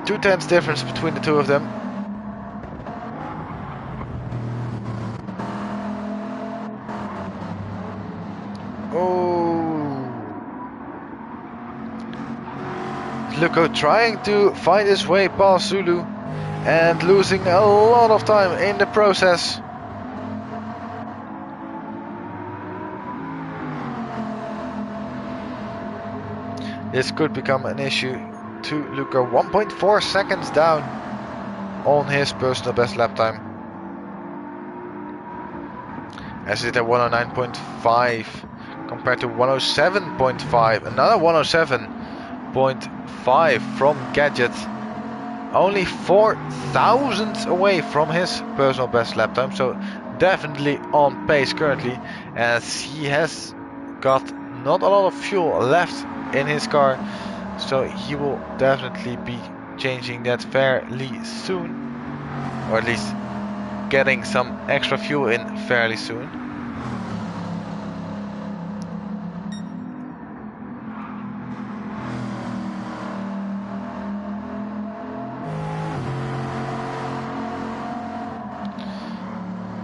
2 tenths difference between the two of them. Oh, Luco trying to find his way past Zulu and losing a lot of time in the process. This could become an issue to Luco. 1.4 seconds down on his personal best lap time, as it at 109.5, compared to 107.5. Another 107.5 from Gadget. Only 4 thousandths away from his personal best lap time, so definitely on pace currently, as he has got not a lot of fuel left in his car, so he will definitely be changing that fairly soon, or at least getting some extra fuel in fairly soon.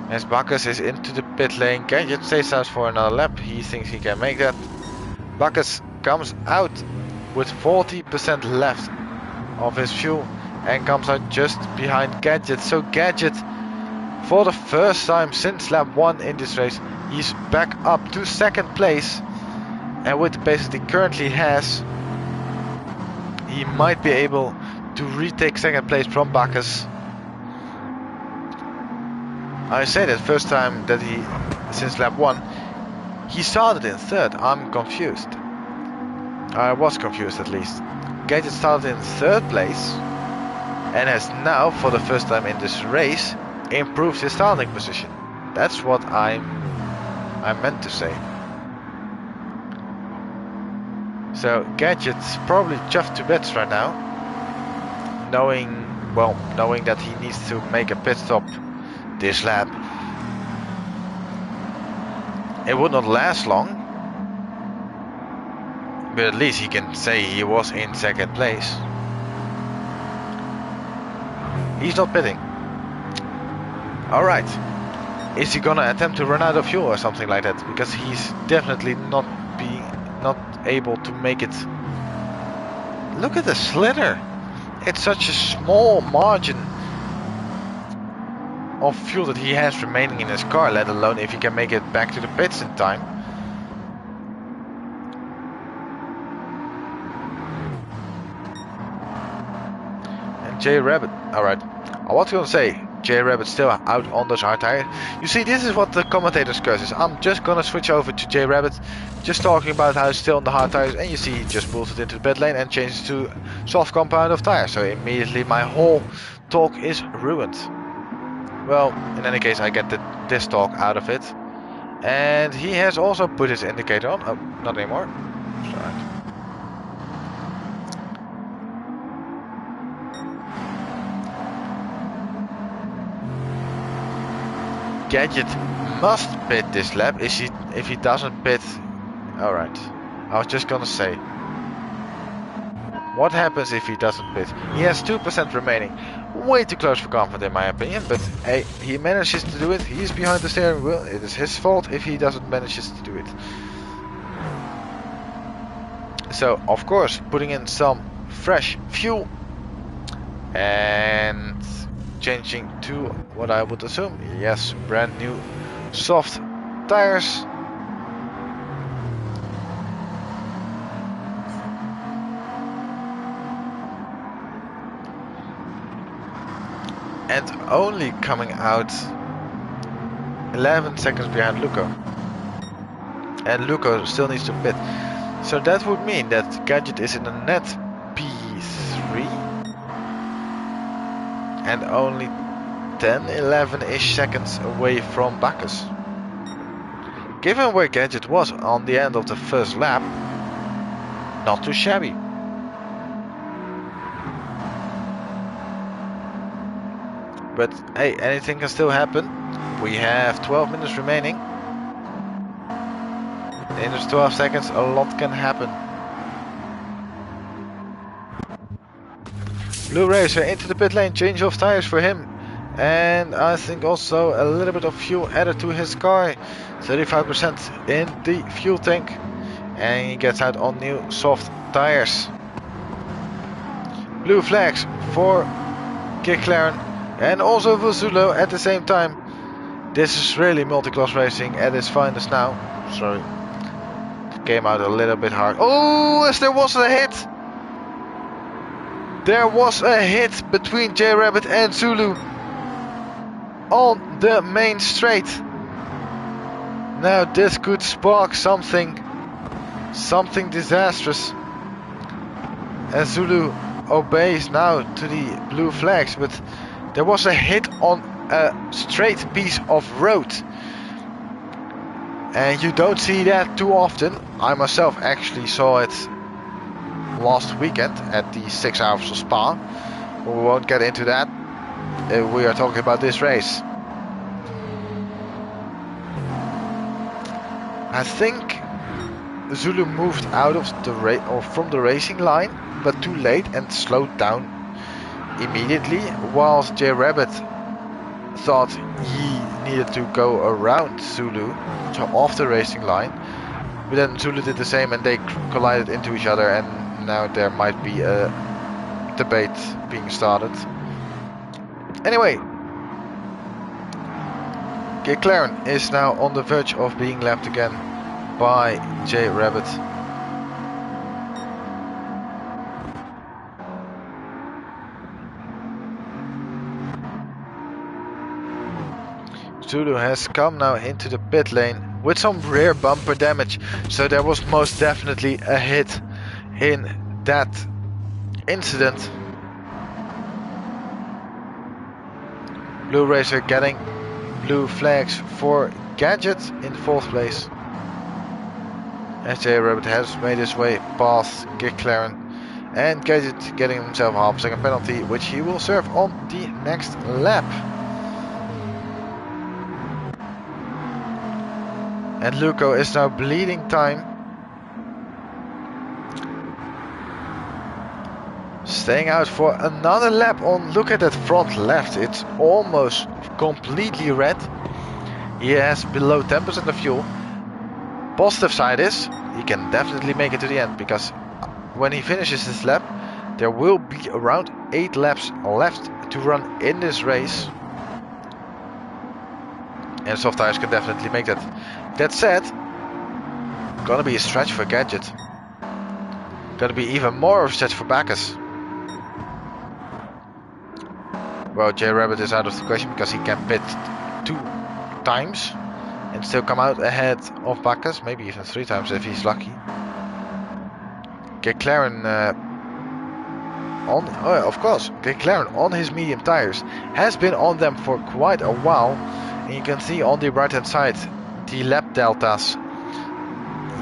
As Bacchus is into the pit lane, Gadget stays out for another lap. He thinks he can make that. Bacchus comes out with 40% left of his fuel and comes out just behind Gadget. So Gadget, for the first time since lap 1 in this race, he's back up to second place. And with the pace that he currently has, he might be able to retake second place from Bacchus. I say that first time that he, since lap 1, he started in third. I'm confused. I was confused at least. Gadget started in third place and has now, for the first time in this race, improved his starting position. That's what I meant to say. So Gadget's probably chuffed to bits right now, knowing that he needs to make a pit stop this lap. It would not last long, but at least he can say he was in second place. He's not pitting. Alright, is he gonna attempt to run out of fuel or something like that? Because he's definitely not able to make it. Look at the slither. It's such a small margin of fuel that he has remaining in his car, let alone if he can make it back to the pits in time. And J Rabbit, alright, I was gonna say J Rabbit still out on those hard tires. You see, this is what the commentators curses. I'm just gonna switch over to J Rabbit, just talking about how he's still on the hard tires, and you see he just pulls it into the pit lane and changes to soft compound of tires, so immediately my whole talk is ruined. Well, in any case, I get this talk out of it. And he has also put his indicator on. Oh, not anymore. Sorry. Gadget must pit this lap. If he doesn't pit... Alright. I was just gonna say. What happens if he doesn't pit? He has 2% remaining. Way too close for comfort in my opinion, but hey, he manages to do it. He's behind the steering wheel. It is his fault if he doesn't manage to do it. So of course, putting in some fresh fuel and changing to what I would assume, yes, brand new soft tires. And only coming out 11 seconds behind Luco. And Luco still needs to pit. So that would mean that Gadget is in a net P3. And only 10-11-ish seconds away from Bacchus. Given where Gadget was on the end of the first lap, not too shabby. But hey, anything can still happen. We have 12 minutes remaining. In those 12 seconds, a lot can happen. Blue Racer into the pit lane, change of tires for him. And I think also a little bit of fuel added to his car. 35% in the fuel tank. And he gets out on new soft tires. Blue flags for McLaren. And also for Zulo at the same time. This is really multi-class racing at its finest now. Sorry. It came out a little bit hard. Oh, yes, there was a hit. There was a hit between J Rabbit and Zulu on the main straight. Now this could spark something disastrous. As Zulu obeys now to the blue flags, but there was a hit on a straight piece of road. And you don't see that too often. I myself actually saw it last weekend at the 6 Hours of Spa. We won't get into that. We are talking about this race. I think Zulu moved out of the from the racing line, but too late and slowed down immediately, whilst J Rabbit thought he needed to go around Zulu, so off the racing line. But then Zulu did the same and they collided into each other, and now there might be a debate being started. Anyway, McLaren is now on the verge of being lapped again by J Rabbit. Zulu has come now into the pit lane with some rear bumper damage, so there was most definitely a hit in that incident. Blue Racer getting blue flags for Gadget in 4th place. As J Rabbit has made his way past McLaren, and Gadget getting himself a half-second penalty, which he will serve on the next lap. And Luco is now bleeding time. Staying out for another lap on. Look at that front left. It's almost completely red. He has below 10% of fuel. Positive side is he can definitely make it to the end, because when he finishes this lap, there will be around 8 laps left to run in this race. And soft tires can definitely make that. That said, gonna be a stretch for Gadget. Gonna be even more of a stretch for Bacchus. Well, J Rabbit is out of the question because he can pit 2 times and still come out ahead of Bacchus, maybe even 3 times if he's lucky. McLaren of course, McLaren on his medium tires has been on them for quite a while, and you can see on the right hand side the lap deltas.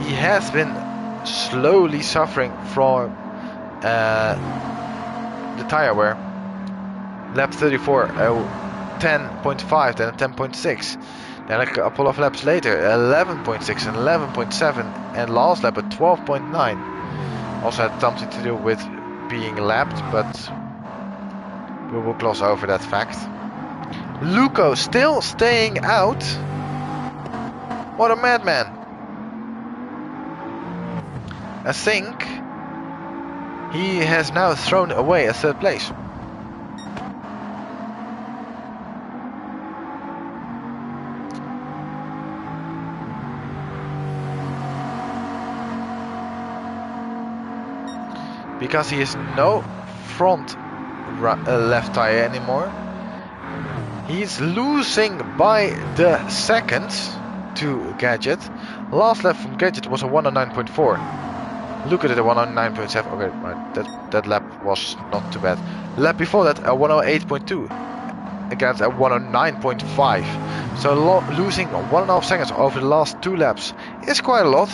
He has been slowly suffering from the tire wear. Lap 34, 10.5, then 10.6. Then a couple of laps later, 11.6 and 11.7, and last lap at 12.9. Also had something to do with being lapped, but we will gloss over that fact. Luco still staying out. What a madman. I think he has now thrown away a 3rd place. Because he has no front left tire anymore. He's losing by the seconds to Gadget. Last lap from Gadget was a 109.4. Look at it, a 109.7. Okay, right, that lap was not too bad. Lap before that, a 108.2 against a 109.5. So losing 1.5 seconds over the last 2 laps is quite a lot.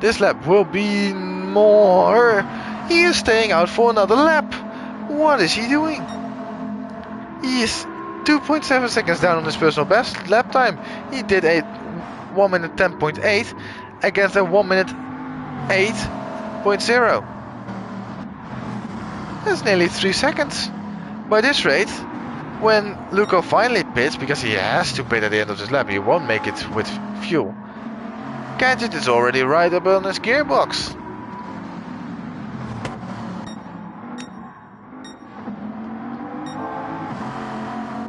This lap will be more. He is staying out for another lap. What is he doing? He is 2.7 seconds down on his personal best lap time. He did a 1 minute 10.8 against a 1 minute 8.0. That's nearly 3 seconds. By this rate, when Luco finally pits, because he has to pit at the end of this lap, he won't make it with fuel. Gadget is already right up on his gearbox.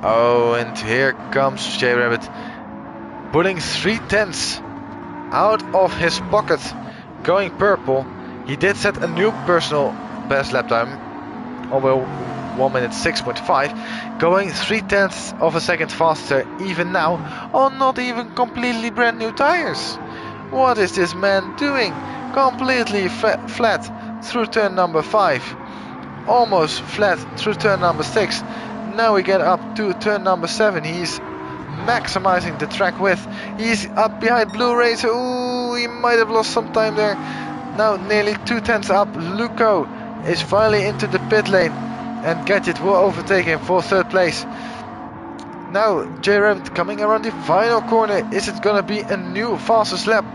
Oh, and here comes J Rabbit, pulling 3/10 out of his pocket, going purple. He did set a new personal best lap time, although 1 minute 6.5, going 0.3 of a second faster even now on not even completely brand new tires. What is this man doing? Completely flat through turn number 5, almost flat through turn number 6. Now we get up to turn number 7. He's maximizing the track width. He's up behind Blue Racer. Ooh, he might have lost some time there. Now nearly 2/10 up. Luco is finally into the pit lane, and Gadget will overtake him for 3rd place. Now J-Rabbit coming around the final corner. Is it gonna be a new fastest lap?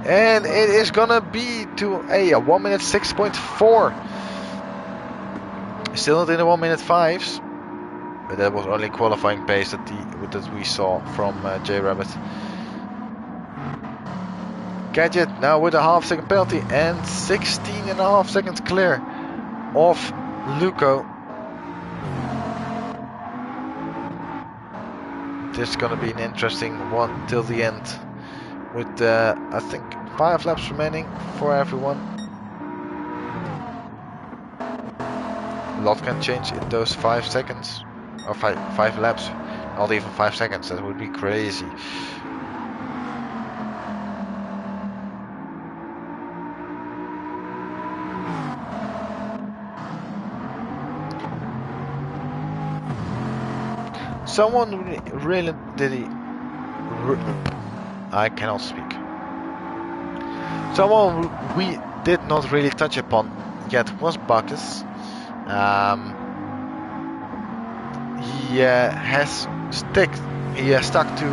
And it is gonna be to a 1 minute 6.4. Still not in the 1 minute 5s, but that was only qualifying pace that we saw from J-Rabbit. Gadget now with a half-second penalty and 16.5 seconds clear of Luco. This is gonna be an interesting one till the end, with I think 5 laps remaining for everyone. A lot can change in those 5 seconds, or 5 laps, not even 5 seconds, that would be crazy. Someone really I cannot speak. Someone we did not really touch upon yet was Bacchus. He has stuck to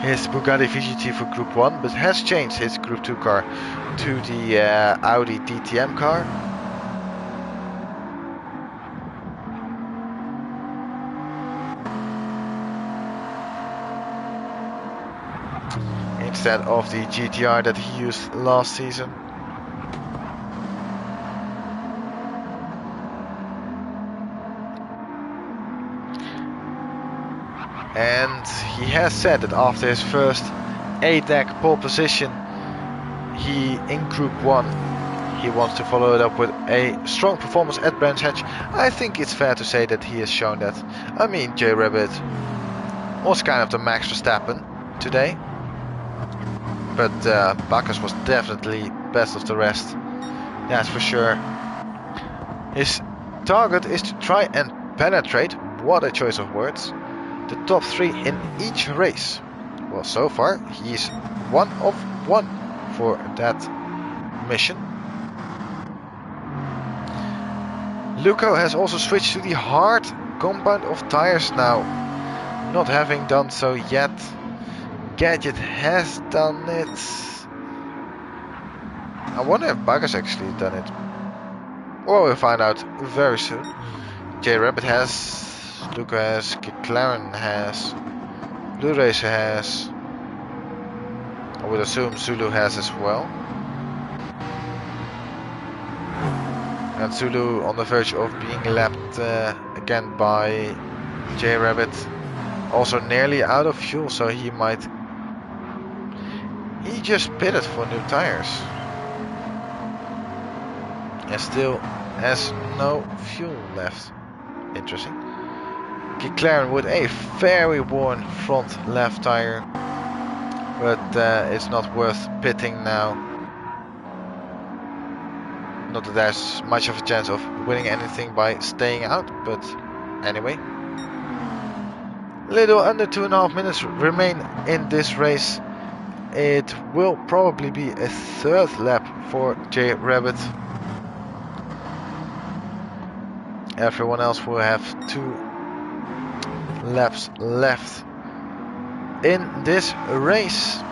his Bugatti VGT for Group 1, but has changed his Group 2 car to the Audi DTM car. Instead of the GTR that he used last season. And he has said that after his first ADEC pole position in Group 1, he wants to follow it up with a strong performance at Brands Hatch. I think it's fair to say that he has shown that. I mean, J-Rabbit was kind of the Max Verstappen today, but Bacchus was definitely best of the rest, that's for sure. His target is to try and penetrate, what a choice of words, the top 3 in each race. Well, so far he's 1 of 1 for that mission. Luco has also switched to the hard compound of tires now, not having done so yet. Gadget has done it. I wonder if Bacchus actually done it. Well, we'll find out very soon. J-Rabbit has, Luca has, McLaren has, Blue Racer has. I would assume Zulu has as well. And Zulu on the verge of being lapped again by J-Rabbit. Also nearly out of fuel, so he might... He just pitted for new tires. And still has no fuel left. Interesting. McLaren with a very worn front left tire. But it's not worth pitting now. Not that there's much of a chance of winning anything by staying out, but anyway. Little under 2.5 minutes remain in this race. It will probably be a 3rd lap for J-Rabbit. Everyone else will have 2 laps left in this race.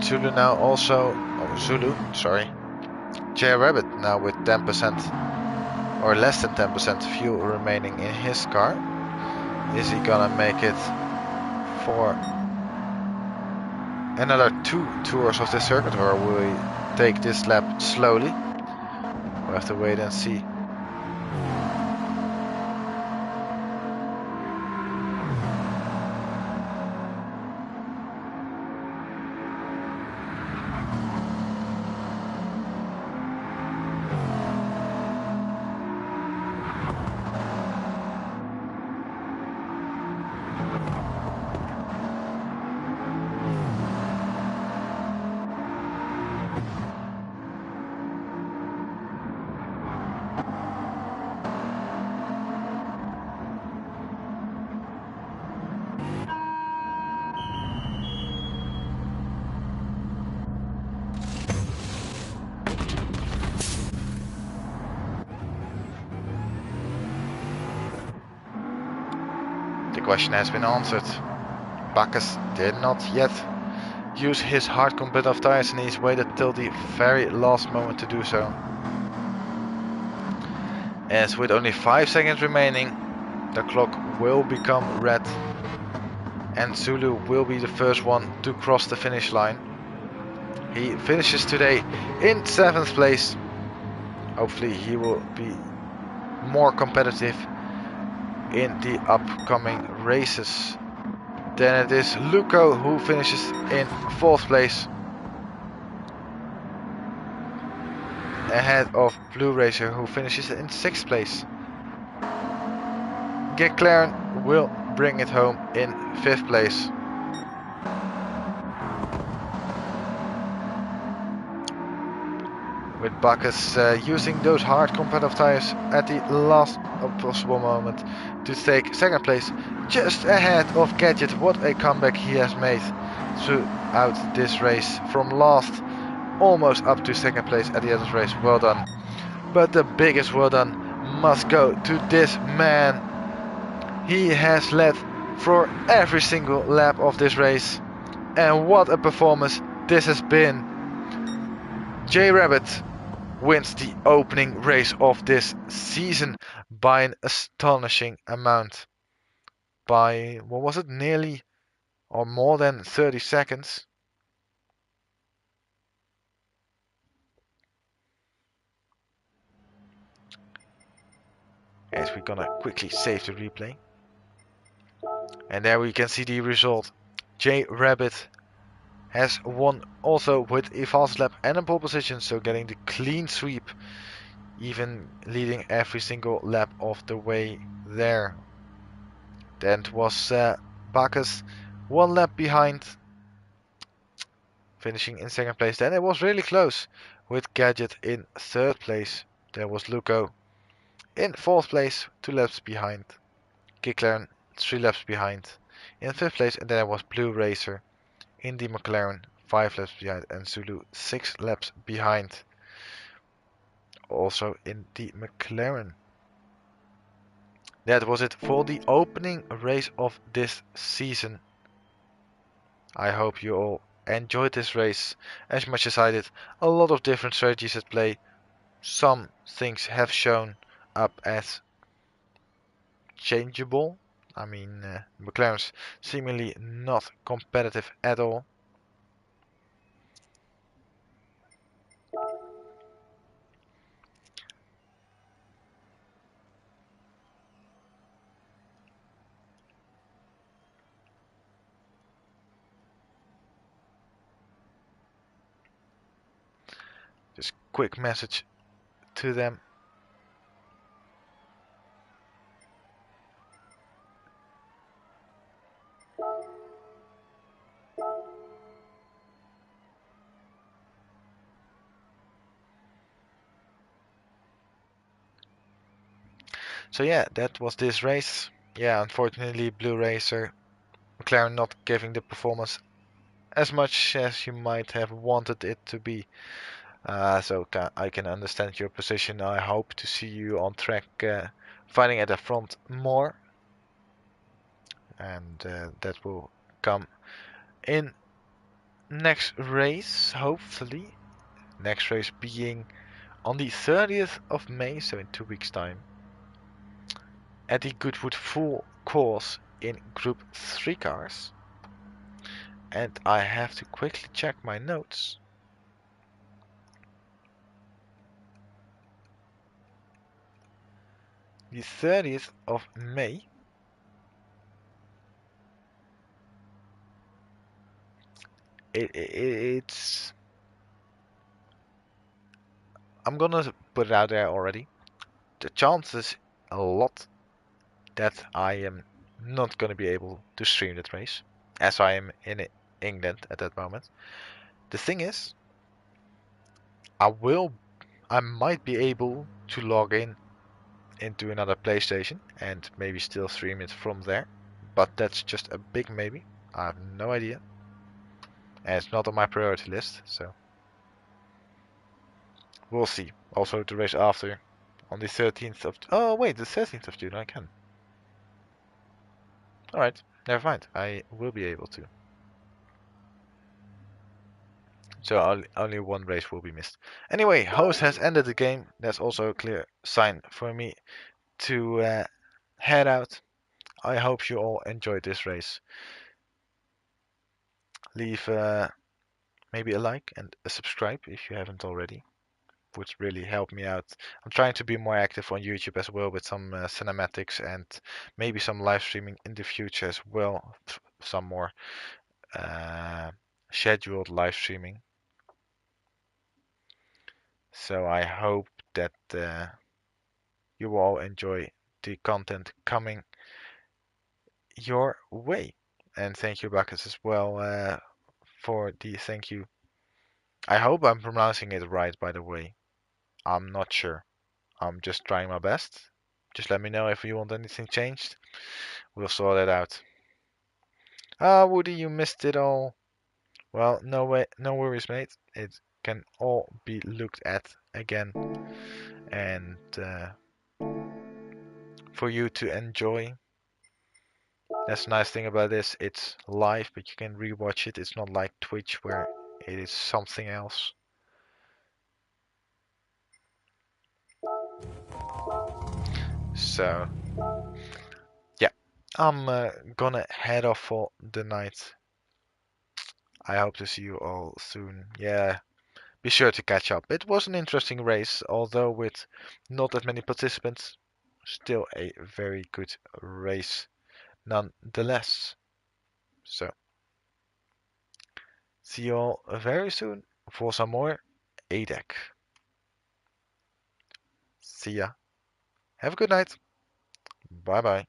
Zulu now also, Zulu, sorry. J Rabbit now with 10% or less than 10% fuel remaining in his car. Is he gonna make it for another 2 tours of the circuit, or will he take this lap slowly? We'll have to wait and see. The question has been answered. Bacchus did not yet use his hard competitive tires and he's waited till the very last moment to do so. As with only 5 seconds remaining, the clock will become red and Zulu will be the first one to cross the finish line. He finishes today in 7th place. Hopefully he will be more competitive in the upcoming races. Then it is Luco who finishes in 4th place, ahead of Blue Racer who finishes in 6th place. McLaren will bring it home in 5th place. With Bacchus using those hard competitive tires at the last possible moment to take 2nd place, just ahead of Gadget. What a comeback he has made throughout this race, from last almost up to 2nd place at the end of the race. Well done. But the biggest well done must go to this man. He has led for every single lap of this race, and what a performance this has been. J Rabbit wins the opening race of this season by an astonishing amount. By, what was it, nearly or more than 30 seconds. As we're gonna quickly save the replay. And there we can see the result. J Rabbit has won also with a fast lap and a pole position, so getting the clean sweep, even leading every single lap of the way there. Then it was Bacchus 1 lap behind, finishing in 2nd place. Then it was really close with Gadget in 3rd place. There was Luco in 4th place, 2 laps behind. McLaren 3 laps behind in 5th place, and then there was Blue Racer in the McLaren 5 laps behind, and Zulu 6 laps behind, also in the McLaren. That was it for the opening race of this season. I hope you all enjoyed this race as much as I did. A lot of different strategies at play. Some things have shown up as changeable. I mean, McLaren's seemingly not competitive at all. Just quick message to them. So yeah, that was this race. Yeah, unfortunately Blue Racer, McLaren not giving the performance as much as you might have wanted it to be. So I can understand your position. I hope to see you on track fighting at the front more. And that will come in next race, hopefully. Next race being On the 30th of May, so in 2 weeks' time, at the Goodwood full course in Group 3 cars. And I have to quickly check my notes. The 30th of May. It's... I'm gonna put it out there already. The chances a lot that I am not gonna be able to stream that race, as I am in England at that moment. The thing is, I might be able to log in into another PlayStation and maybe still stream it from there, but that's just a big maybe. I have no idea, and it's not on my priority list, so we'll see. Also, the race after, on the 13th of... Oh wait, the 13th of June I can. Alright, never mind. I will be able to. So only one race will be missed. Anyway, host has ended the game. That's also a clear sign for me to head out. I hope you all enjoyed this race. Leave maybe a like and a subscribe if you haven't already. Would really help me out. I'm trying to be more active on YouTube as well with some cinematics and maybe some live streaming in the future as well. Some more scheduled live streaming. So I hope that you all enjoy the content coming your way. And thank you, Bacchus, as well for the thank you. I hope I'm pronouncing it right, by the way. I'm not sure. I'm just trying my best. Just let me know if you want anything changed. We'll sort it out. Ah, Woody, you missed it all. Well, no way, no worries, mate. It can all be looked at again, and for you to enjoy. That's the nice thing about this. It's live, but you can rewatch it. It's not like Twitch where it is something else. So, yeah, I'm gonna head off for the night. I hope to see you all soon. Yeah, be sure to catch up. It was an interesting race, although with not that many participants. Still a very good race nonetheless. So, see you all very soon for some more ADEC. See ya. Have a good night. Bye bye.